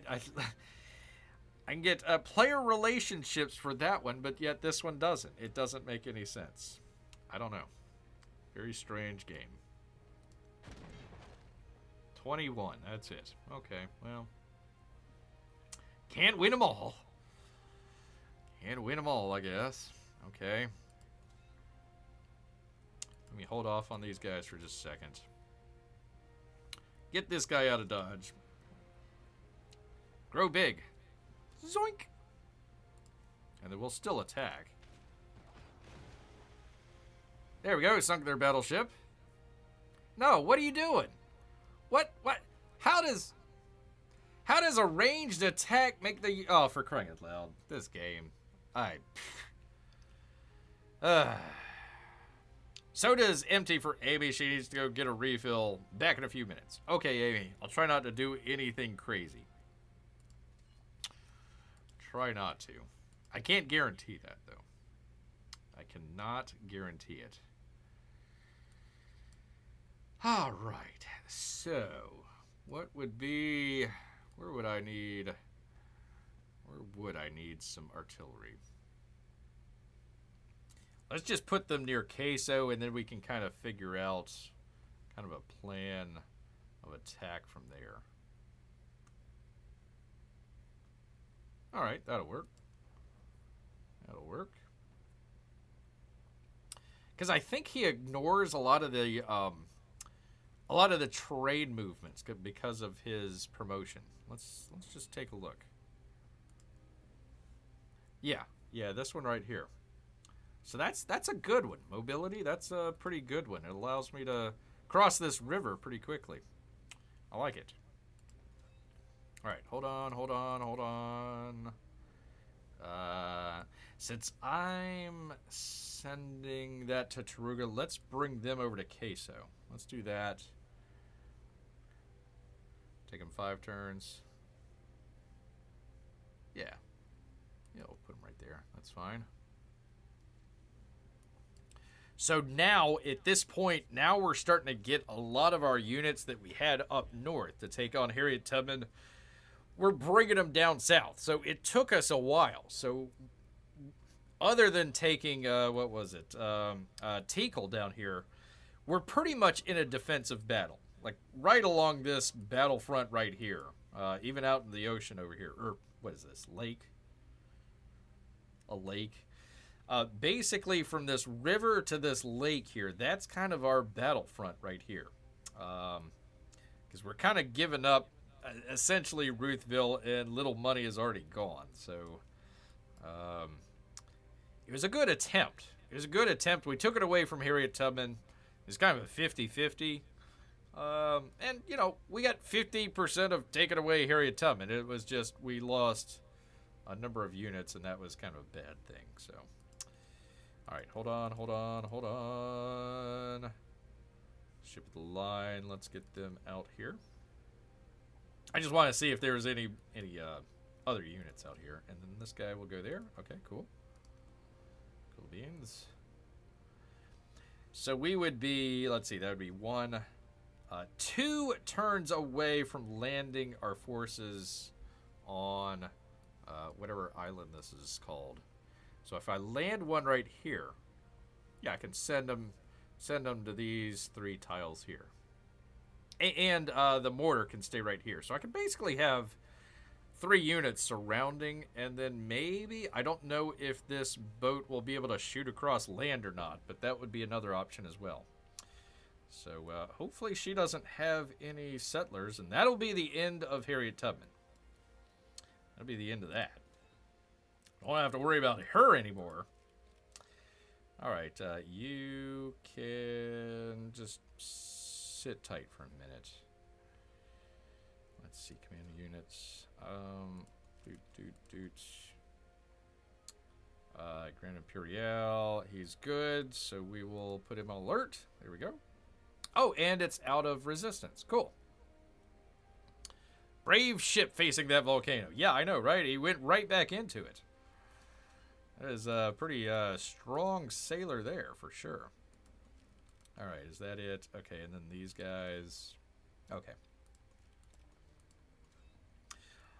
can get player relationships for that one, but yet this one doesn't. It doesn't make any sense. I don't know. Very strange game. 21, that's it. Okay, well. Can't win them all. Can't win them all, I guess. Okay. Let me hold off on these guys for just a second. Get this guy out of dodge. Grow big. Zoink. And then we'll still attack. There we go, sunk their battleship. No, what are you doing? What? How does a ranged attack make the... Oh, for crying out loud. This game. Soda's empty for Amy. She needs to go get a refill. Back in a few minutes. Okay, Amy. I'll try not to do anything crazy. Try not to. I can't guarantee that, though. I cannot guarantee it. All right. So, what would be... Where would I need some artillery? Let's just put them near Queso, and then we can kind of figure out kind of a plan of attack from there. All right, that'll work. That'll work. Because I think he ignores a lot of the trade movements because of his promotion. Let's just take a look. Yeah, this one right here. So that's a good one. Mobility, that's a pretty good one. It allows me to cross this river pretty quickly. I like it. All right, hold on. Since I'm sending that to Taruga, let's bring them over to Queso. Let's do that. Take them 5 turns. Yeah, we'll put them right there. That's fine. So now, at this point, now we're starting to get a lot of our units that we had up north to take on Harriet Tubman. We're bringing them down south. So it took us a while. So other than taking, Tikal down here, we're pretty much in a defensive battle. Like right along this battlefront right here. Even out in the ocean over here. Or what is this? Lake? A lake. Basically, from this river to this lake here, that's kind of our battlefront right here. Because we're kind of giving up, essentially, Ruthville, and Little Money is already gone. So, it was a good attempt. We took it away from Harriet Tubman. It's kind of a 50-50. And, we got 50% of taking away Harriet Tubman. It was just, we lost a number of units, and that was kind of a bad thing, so... All right, hold on. Ship the line. Let's get them out here. I just want to see if there's any other units out here. And then this guy will go there. Okay, cool. Cool beans. So we would be, let's see, that would be 2 turns away from landing our forces on whatever island this is called. So if I land one right here, yeah, I can send them to these 3 tiles here. And the mortar can stay right here. So I can basically have 3 units surrounding, and then maybe, I don't know if this boat will be able to shoot across land or not, but that would be another option as well. So hopefully she doesn't have any settlers, and that'll be the end of Harriet Tubman. That'll be the end of that. Don't have to worry about her anymore. All right, you can just sit tight for a minute. Let's see, command units. Grand Imperial, he's good, so we will put him on alert. There we go. Oh, and it's out of resistance. Cool. Brave ship facing that volcano. Yeah, I know, right? He went right back into it. That is a pretty strong sailor there, for sure. All right, is that it? Okay, and then these guys. Okay.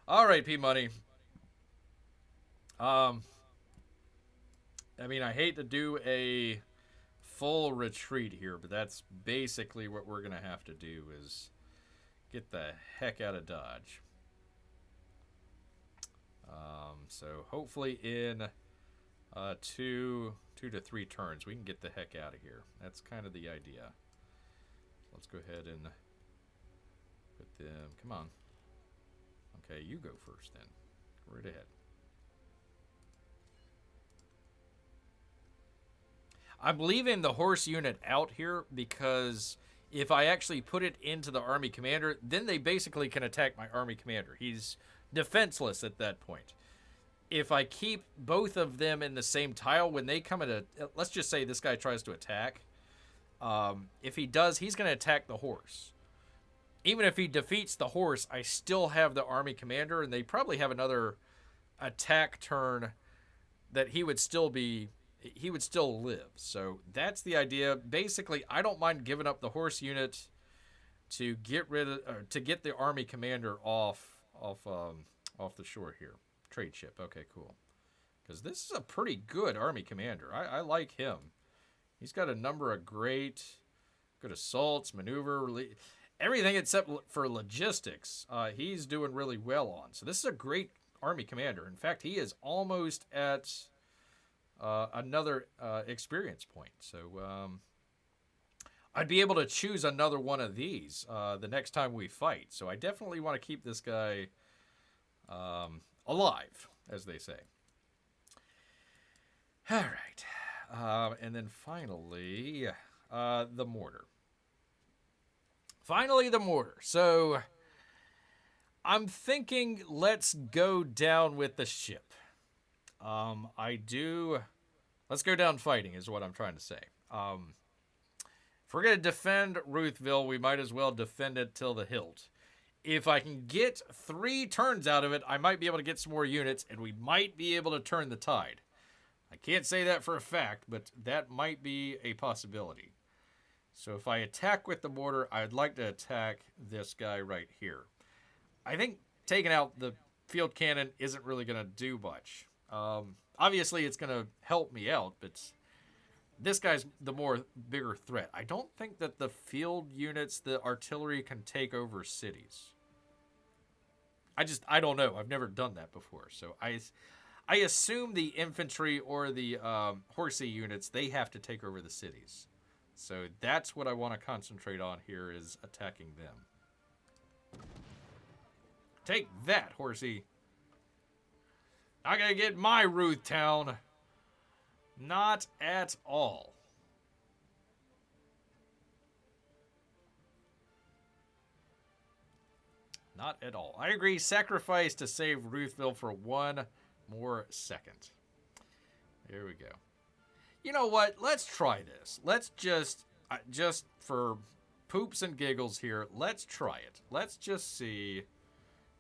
All right, P-Money. I mean, I hate to do a full retreat here, but that's basically what we're going to have to do is get the heck out of Dodge. So hopefully in 2 to 3 turns, we can get the heck out of here. That's kind of the idea. Let's go ahead and put them. Come on. Okay, you go first then. Go right ahead. I'm leaving the horse unit out here because if I actually put it into the army commander, then they basically can attack my army commander. He's defenseless at that point. If I keep both of them in the same tile, when they come at let's just say this guy tries to attack. If he does, he's going to attack the horse. Even if he defeats the horse, I still have the army commander, and they probably have another attack turn that he would still live. So that's the idea. Basically, I don't mind giving up the horse unit to get the army commander off the shore here. Trade ship. Okay, cool. Because this is a pretty good army commander. I like him. He's got a number of good assaults, maneuver, everything except for logistics. He's doing really well on. So this is a great army commander. In fact, he is almost at another experience point. So I'd be able to choose another one of these the next time we fight. So I definitely want to keep this guy alive, as they say. All right. And then finally, the mortar. Finally, the mortar. So I'm thinking let's go down with the ship. Let's go down fighting is what I'm trying to say. If we're going to defend Ruthville, we might as well defend it till the hilt. If I can get 3 turns out of it, I might be able to get some more units, and we might be able to turn the tide. I can't say that for a fact, but that might be a possibility. So if I attack with the mortar, I'd like to attack this guy right here. I think taking out the field cannon isn't really going to do much. Obviously, it's going to help me out, but this guy's the bigger threat. I don't think that the field units, the artillery, can take over cities. I don't know. I've never done that before. So I assume the infantry or the horsey units, they have to take over the cities. So that's what I want to concentrate on here is attacking them. Take that, horsey. Not going to get my Ruth Town. Not at all. Not at all. I agree. Sacrifice to save Ruthville for 1 more second. There we go. You know what? Let's try this. Let's just for poops and giggles here, let's try it. Let's just see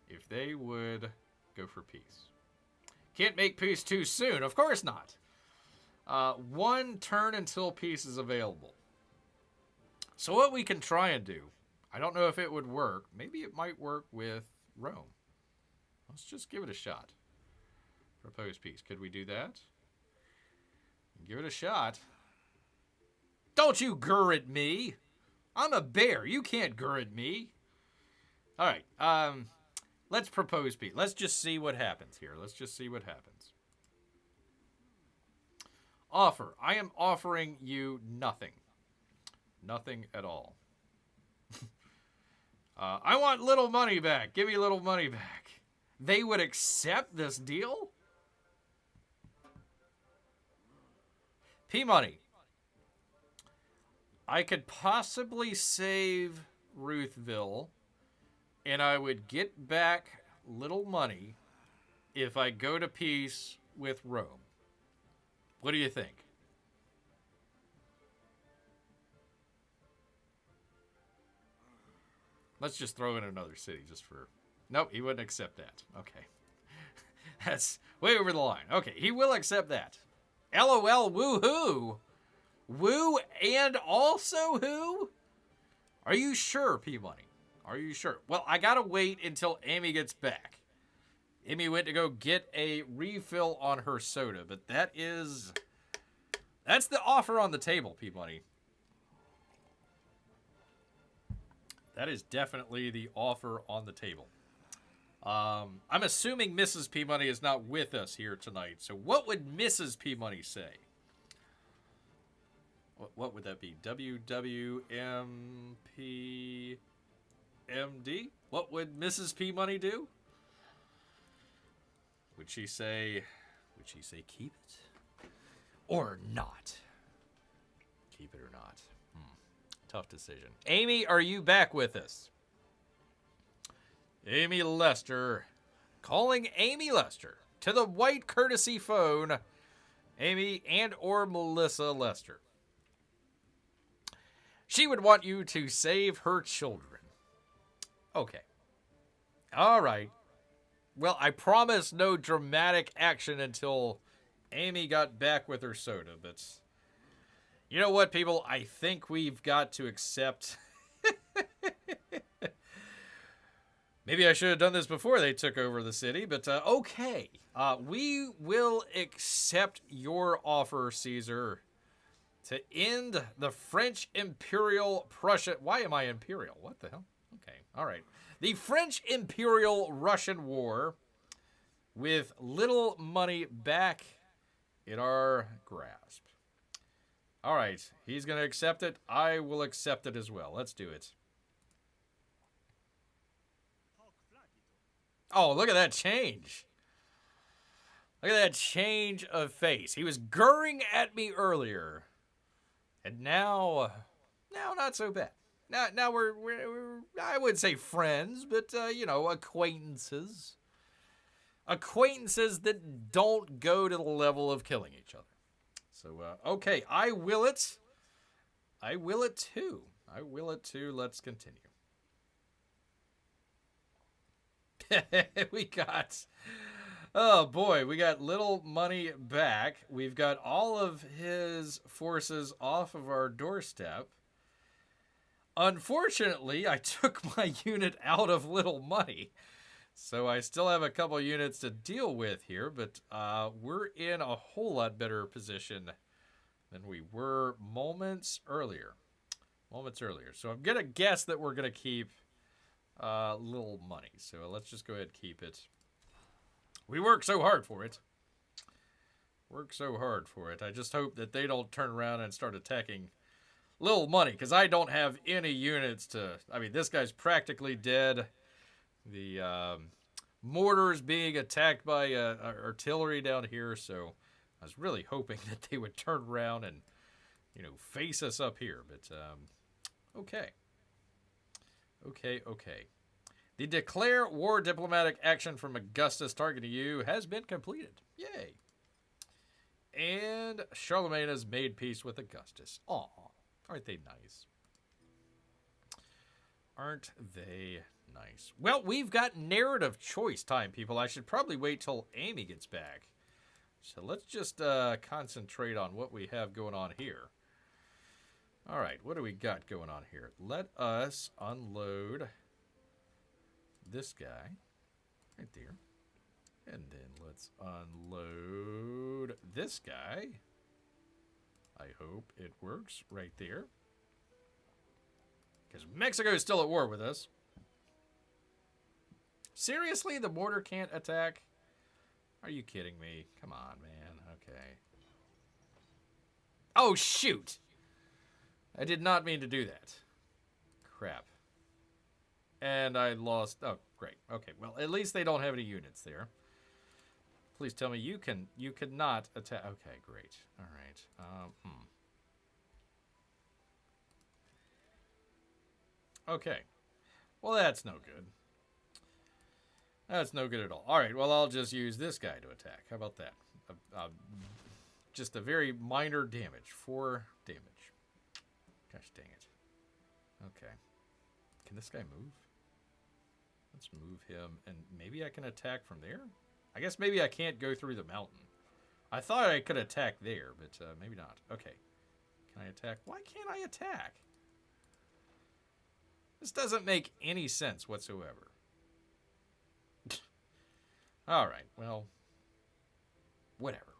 if they would go for peace. Can't make peace too soon. Of course not. 1 turn until peace is available. So what we can try and do, I don't know if it would work. Maybe it might work with Rome. Let's just give it a shot. Propose peace. Could we do that? Give it a shot. Don't you grrr at me. I'm a bear. You can't grrr at me. All right. Let's propose peace. Let's just see what happens here. Let's just see what happens. Offer. I am offering you nothing. Nothing at all. I want little money back. Give me little money back. They would accept this deal? P-Money. I could possibly save Ruthville, and I would get back little money if I go to peace with Rome. What do you think? Let's just throw in another city just for... Nope, he wouldn't accept that. Okay. That's way over the line. Okay, he will accept that. LOL, woohoo! Woo and also who? Are you sure, P-Money? Are you sure? Well, I gotta wait until Amy gets back. Amy went to go get a refill on her soda, but that is That's the offer on the table, Peabody. That is definitely the offer on the table. I'm assuming Mrs. P-Money is not with us here tonight. So what would Mrs. P-Money say? What would that be? WWMPMD? What would Mrs. P-Money do? Would she say keep it? Or not? Keep it or not? Tough decision. Amy, are you back with us? Amy Lester. Calling Amy Lester to the white courtesy phone. Amy and or Melissa Lester. She would want you to save her children. Okay. All right. Well, I promise no dramatic action until Amy got back with her soda, but you know what, people? I think we've got to accept. Maybe I should have done this before they took over the city, but okay. We will accept your offer, Caesar, to end the French Imperial Prussian. Why am I Imperial? What the hell? Okay, all right. The French Imperial Russian War with little money back in our grasp. All right, he's going to accept it. I will accept it as well. Let's do it. Oh, look at that change. Look at that change of face. He was grrring at me earlier. And now not so bad. Now we're I wouldn't say friends, but, acquaintances. Acquaintances that don't go to the level of killing each other. So, okay, I will it. I will it too. I will it too. Let's continue. we got little money back. We've got all of his forces off of our doorstep. Unfortunately, I took my unit out of little money. So I still have a couple units to deal with here, but we're in a whole lot better position than we were moments earlier. So I'm going to guess that we're going to keep little money. So let's just go ahead and keep it. We work so hard for it. I just hope that they don't turn around and start attacking little money, because I don't have any units to... I mean, this guy's practically dead. The mortars being attacked by artillery down here, so I was really hoping that they would turn around and, face us up here. But, okay. The declare war diplomatic action from Augustus targeting you has been completed. Yay. And Charlemagne has made peace with Augustus. Aw, aren't they nice? Aren't they nice? Well, we've got narrative choice time, people. I should probably wait till Amy gets back. So let's just concentrate on what we have going on here. All right, what do we got going on here? Let us unload this guy right there. And then let's unload this guy. I hope it works right there. Because Mexico is still at war with us. Seriously, the mortar can't attack? Are you kidding me? Come on, man. Okay. Oh, shoot! I did not mean to do that. Crap. And I lost... Oh, great. Okay, well, at least they don't have any units there. Please tell me you cannot attack... Okay, great. All right. Okay. Well, that's no good. That's no good at all. All right, well, I'll just use this guy to attack. How about that? Just a very minor damage. 4 damage. Gosh dang it. Okay. Can this guy move? Let's move him, and maybe I can attack from there? I guess maybe I can't go through the mountain. I thought I could attack there, but maybe not. Okay. Can I attack? Why can't I attack? This doesn't make any sense whatsoever. All right, well, whatever.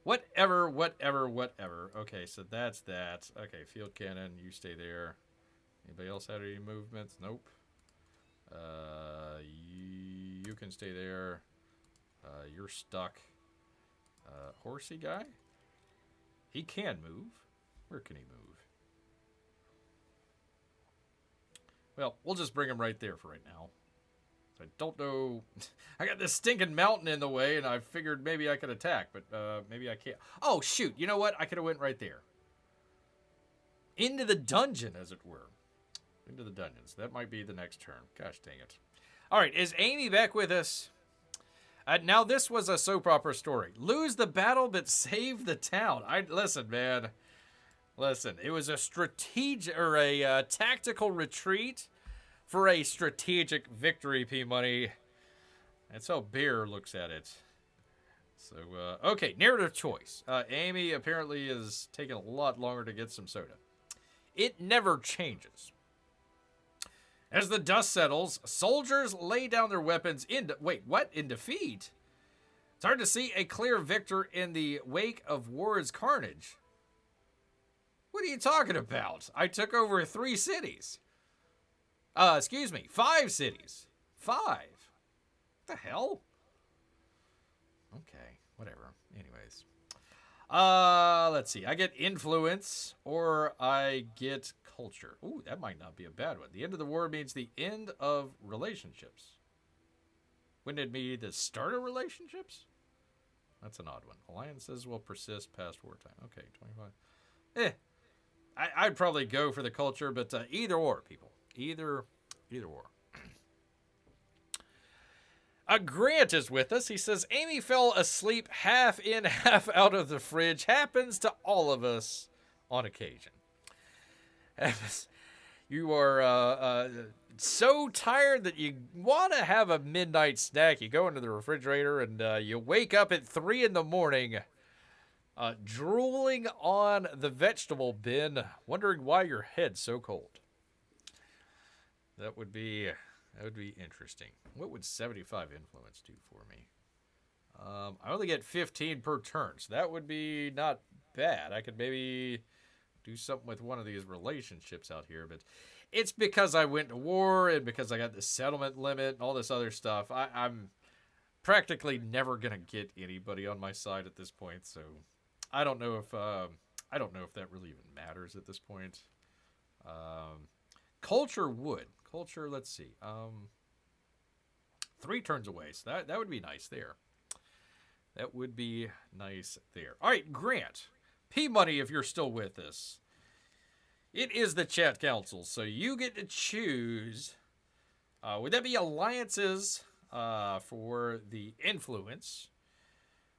Whatever. Okay, so that's that. Okay, field cannon, you stay there. Anybody else have any movements? Nope. You can stay there. You're stuck. Horsey guy? He can move. Where can he move? Well, we'll just bring him right there for right now. I don't know. I got this stinking mountain in the way, and I figured maybe I could attack, but maybe I can't. Oh, shoot. You know what? I could have went right there. Into the dungeon, as it were. Into the dungeons. That might be the next turn. Gosh dang it. All right, is Amy back with us? Now, this was a soap opera story. Lose the battle, but save the town. Listen, man. Listen, it was a strategic or a tactical retreat for a strategic victory, P-Money. That's how Bear looks at it. So, okay, narrative choice. Amy apparently is taking a lot longer to get some soda. It never changes. As the dust settles, soldiers lay down their weapons in defeat? It's hard to see a clear victor in the wake of war's carnage. What are you talking about? I took over 3 cities. 5 cities. 5. What the hell? Okay, whatever. Anyways. Let's see. I get influence or I get culture. Ooh, that might not be a bad one. The end of the war means the end of relationships. Wouldn't it be the start of relationships? That's an odd one. Alliances will persist past wartime. Okay, 25. I'd probably go for the culture, but either or, people. Either or. Grant is with us. He says, Amy fell asleep half in, half out of the fridge. Happens to all of us on occasion. You are so tired that you want to have a midnight snack. You go into the refrigerator and you wake up at 3 in the morning drooling on the vegetable bin, wondering why your head's so cold. That would be interesting. What would 75 influence do for me? I only get 15 per turn, so that would be not bad. I could maybe do something with one of these relationships out here, but it's because I went to war and because I got the settlement limit and all this other stuff. I'm practically never gonna get anybody on my side at this point, so I don't know if that really even matters at this point. Culture would. Culture, let's see. 3 turns away, so that would be nice there. That would be nice there. All right, Grant. P-Money, if you're still with us. It is the chat council, so you get to choose. Would that be alliances for the influence?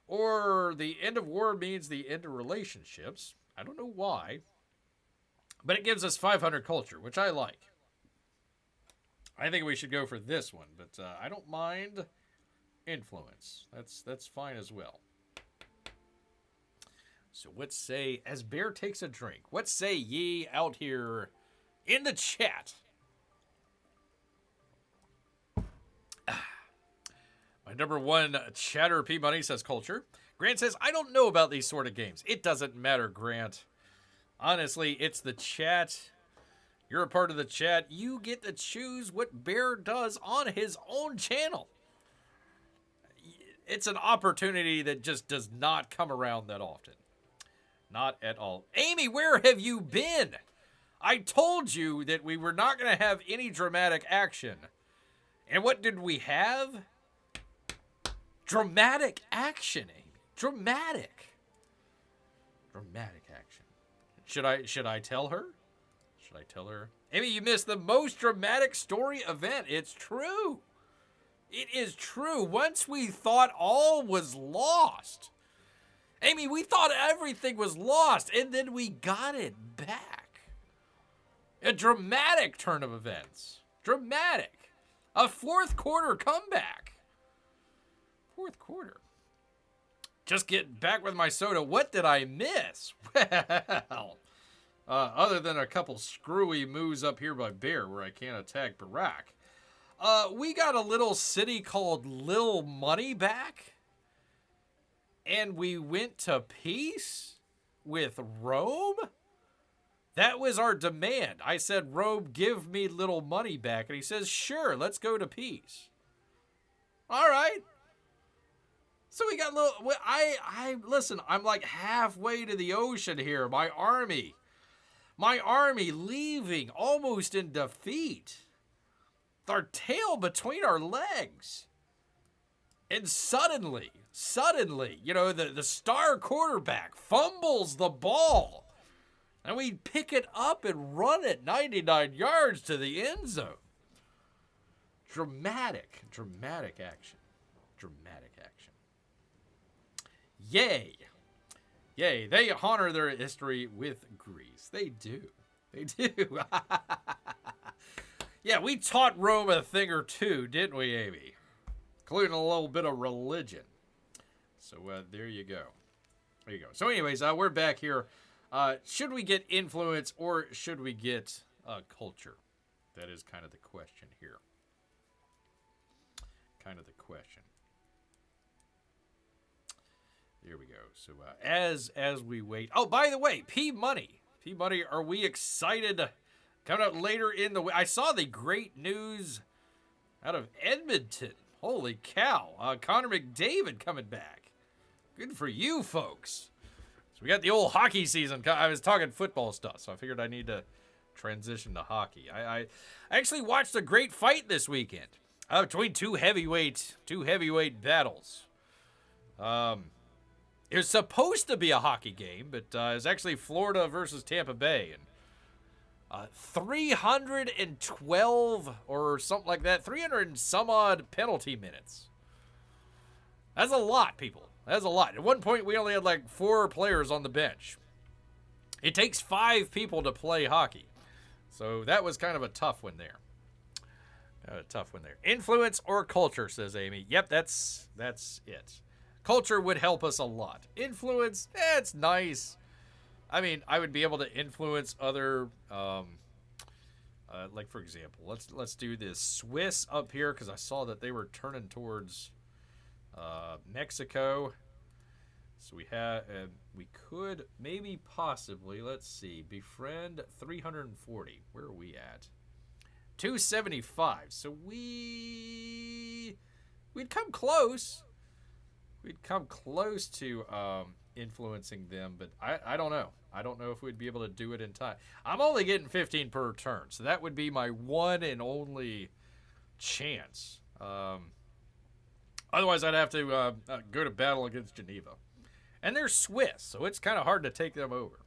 Or the end of war means the end of relationships? I don't know why. But it gives us 500 culture, which I like. I think we should go for this one, but I don't mind influence. That's fine as well. So what say, as Bear takes a drink, what say ye out here in the chat? My number 1 chatter P-Money says culture. Grant says, I don't know about these sort of games. It doesn't matter, Grant. Honestly, it's the chat. You're a part of the chat. You get to choose what Bear does on his own channel. It's an opportunity that just does not come around that often. Not at all. Amy, where have you been? I told you that we were not going to have any dramatic action. And what did we have? Dramatic action, Amy. Dramatic action. Should I tell her? Should I tell her? Amy, you missed the most dramatic story event. It's true. It is true. Once we thought all was lost. Amy, we thought everything was lost, and then we got it back. A dramatic turn of events. Dramatic. A 4th quarter comeback. 4th quarter. Just get back with my soda. What did I miss? Well, other than a couple screwy moves up here by Bear where I can't attack Barack, we got a little city called Lil Money back. And we went to peace with Rome? That was our demand. I said, Rome, give me little money back. And he says, sure, let's go to peace. All right. So we got a little, listen, I'm like halfway to the ocean here. My army leaving almost in defeat. Our tail between our legs. And suddenly, the star quarterback fumbles the ball. And we pick it up and run it 99 yards to the end zone. Dramatic action. Yay. They honor their history with Greece. They do. Yeah, we taught Rome a thing or two, didn't we, Amy? Including a little bit of religion. So there you go. So anyways, we're back here. Should we get influence or should we get culture? That is kind of the question here. There we go. So as we wait. Oh, by the way, P Money, are we excited? Coming up later in the week. I saw the great news out of Edmonton. Holy cow! Connor McDavid coming back. Good for you, folks. So we got the old hockey season. I was talking football stuff, so I figured I need to transition to hockey. I actually watched a great fight this weekend between two heavyweight battles. It was supposed to be a hockey game, but it was actually Florida versus Tampa Bay. And 312 or something like that, 300 and some odd penalty minutes. That's a lot, people. That's a lot. At one point, we only had like 4 players on the bench. It takes 5 people to play hockey. So that was kind of a tough one there. Influence or culture, says Amy. Yep, that's it. Culture would help us a lot. Influence, it's nice. I mean, I would be able to influence other, like for example, let's do this Swiss up here because I saw that they were turning towards Mexico. So we could maybe possibly, let's see, befriend 340. Where are we at? 275. So we'd come close. We'd come close to influencing them, but I don't know. I don't know if we'd be able to do it in time. I'm only getting 15 per turn, so that would be my one and only chance. Otherwise, I'd have to go to battle against Geneva. And they're Swiss, so it's kind of hard to take them over.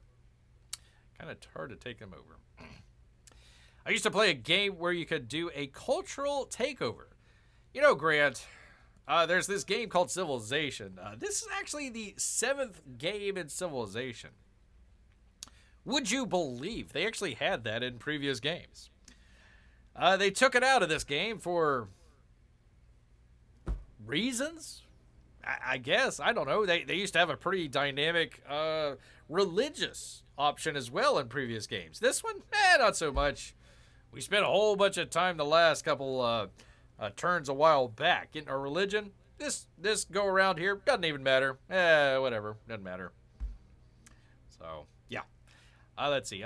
I used to play a game where you could do a cultural takeover. You know, Grant, there's this game called Civilization. This is actually the 7th game in Civilization. Would you believe they actually had that in previous games? They took it out of this game for reasons? I guess. I don't know. They used to have a pretty dynamic religious option as well in previous games. This one, not so much. We spent a whole bunch of time the last couple turns a while back getting our religion. This go around here doesn't even matter. Whatever. Doesn't matter. So, yeah. Let's see.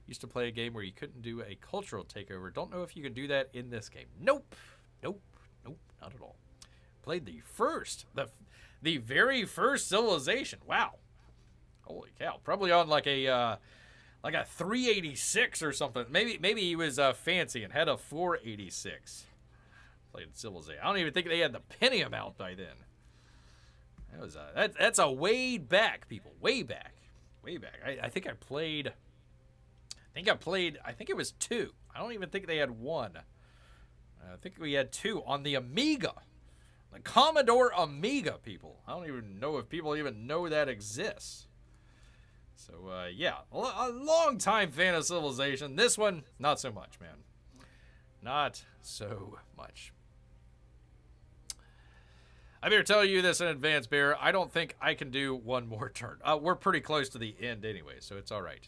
Used to play a game where you couldn't do a cultural takeover. Don't know if you can do that in this game. Nope, not at all. Played the very first Civilization. Wow. Holy cow. Probably on like a 386 or something. Maybe he was fancy and had a 486. Played Civilization. I don't even think they had the Pentium out by then. That's a way back, people. Way back. I think it was 2. I don't even think they had 1. I think we had 2 on the Amiga. The Commodore Amiga, people. I don't even know if people even know that exists. So, yeah. A long-time fan of Civilization. This one, not so much, man. Not so much. I better tell you this in advance, Bear. I don't think I can do one more turn. We're pretty close to the end anyway, so it's all right.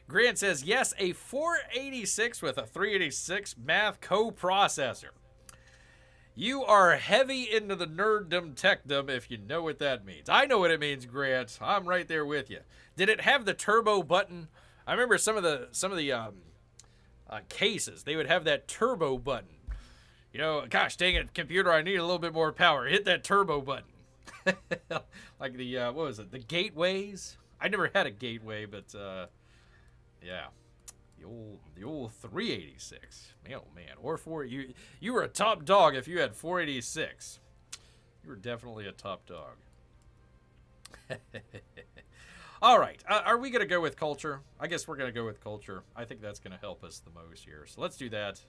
Grant says, yes, a 486 with a 386 math coprocessor. You are heavy into the nerddom techdom if you know what that means. I know what it means, Grant. I'm right there with you. Did it have the turbo button? I remember some of the cases. They would have that turbo button. You know, gosh dang it, computer, I need a little bit more power. Hit that turbo button. Like the what was it? The gateways. I never had a gateway, but yeah. The old 386. Man, oh man. Or 4. You were a top dog if you had 486. You were definitely a top dog. All right. Are we going to go with culture? I guess we're going to go with culture. I think that's going to help us the most here. So let's do that.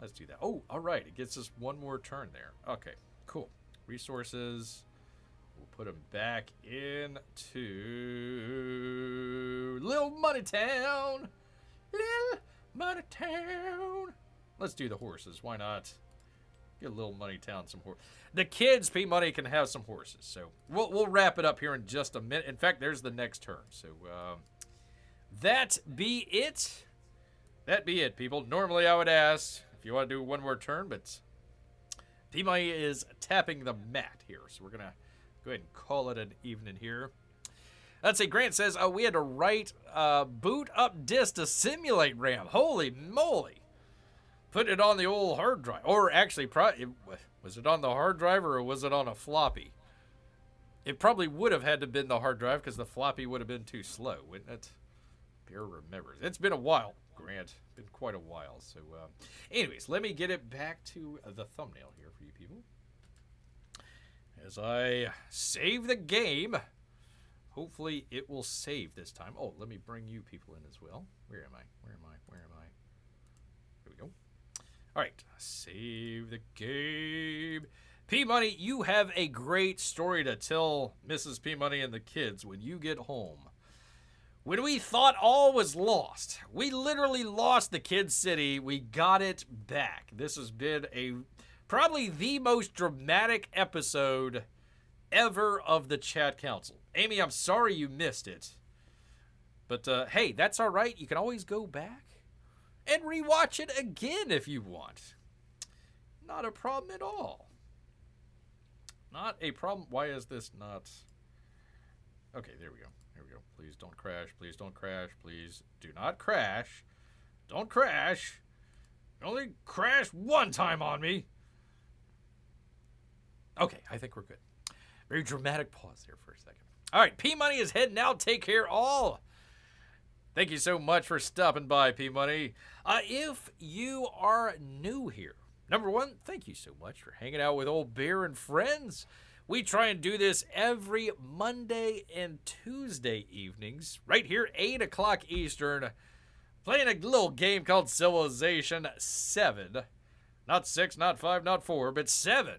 Let's do that. Oh, all right. It gets us one more turn there. Okay, cool. Resources. We'll put them back into Little Money Town. Little Money Town. Let's do the horses. Why not? Get Little Money Town some horses. The kids, P-Money, can have some horses. So we'll wrap it up here in just a minute. In fact, there's the next turn. So that be it. That be it, people. Normally I would ask if you want to do one more turn, but P-Money is tapping the mat here. So we're going to go ahead and call it an evening here. Let's see, Grant says, we had to write boot up disk to simulate RAM. Holy moly. Put it on the old hard drive. Or actually, was it on the hard drive or was it on a floppy? It probably would have had to have been the hard drive because the floppy would have been too slow, wouldn't it? Bear remembers. It's been a while, Grant. Been quite a while. So, anyways, let me get it back to the thumbnail here for you people. As I save the game. Hopefully it will save this time. Oh, let me bring you people in as well. Where am I? Where am I? Where am I? Here we go. All right. Save the game. P-Money, you have a great story to tell Mrs. P-Money and the kids when you get home. When we thought all was lost, we literally lost the Kid City. We got it back. This has been probably the most dramatic episode ever of the Chat Council. Amy, I'm sorry you missed it. But, hey, that's all right. You can always go back and rewatch it again if you want. Not a problem at all. Not a problem. Why is this not... Okay, there we go. There we go. Please don't crash. Please don't crash. Please do not crash. Don't crash. You only crashed one time on me. Okay, I think we're good. Very dramatic pause there for a second. All right, P-Money is heading out. Take care, all. Thank you so much for stopping by, P-Money. If you are new here, number one, thank you so much for hanging out with old Bear and friends. We try and do this every Monday and Tuesday evenings, right here, 8 o'clock Eastern, playing a little game called Civilization 7. Not 6, not 5, not 4, but 7.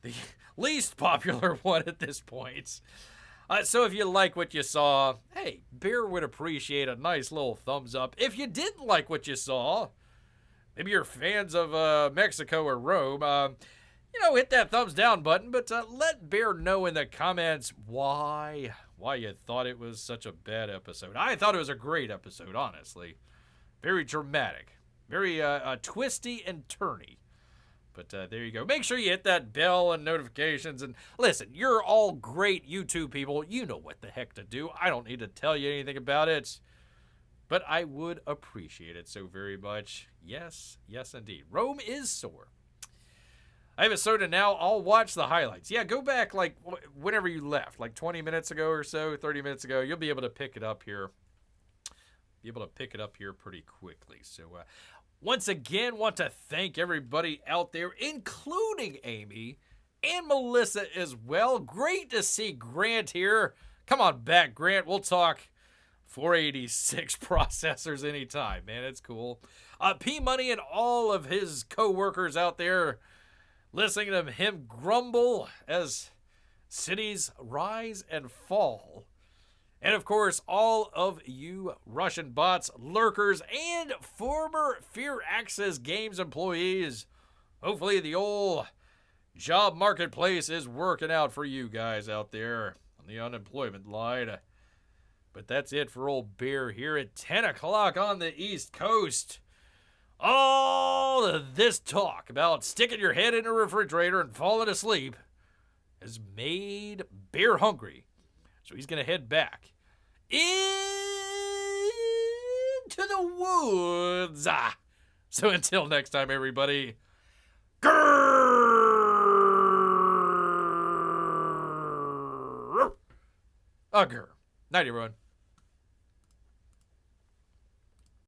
The least popular one at this point. So if you like what you saw, hey, Bear would appreciate a nice little thumbs up. If you didn't like what you saw, maybe you're fans of Mexico or Rome, hit that thumbs down button, but let Bear know in the comments why you thought it was such a bad episode. I thought it was a great episode, honestly. Very dramatic. Very twisty and turny. But there you go. Make sure you hit that bell and notifications. And listen, you're all great YouTube people. You know what the heck to do. I don't need to tell you anything about it. But I would appreciate it so very much. Yes, yes indeed. Rome is sore. I have a soda now. I'll watch the highlights. Yeah, go back like whenever you left. Like 20 minutes ago or so, 30 minutes ago. You'll be able to pick it up here. Be able to pick it up here pretty quickly. So, once again, want to thank everybody out there, including Amy and Melissa as well. Great to see Grant here. Come on back, Grant. We'll talk 486 processors anytime, man. It's cool. P-Money and all of his co-workers out there listening to him grumble as cities rise and fall. And, of course, all of you Russian bots, lurkers, and former Fear Access Games employees. Hopefully the old job marketplace is working out for you guys out there on the unemployment line. But that's it for old Bear here at 10 o'clock on the East Coast. All of this talk about sticking your head in a refrigerator and falling asleep has made Bear hungry. So he's going to head back into the woods. So until next time, everybody, grrrr. Grrrr. Night, everyone.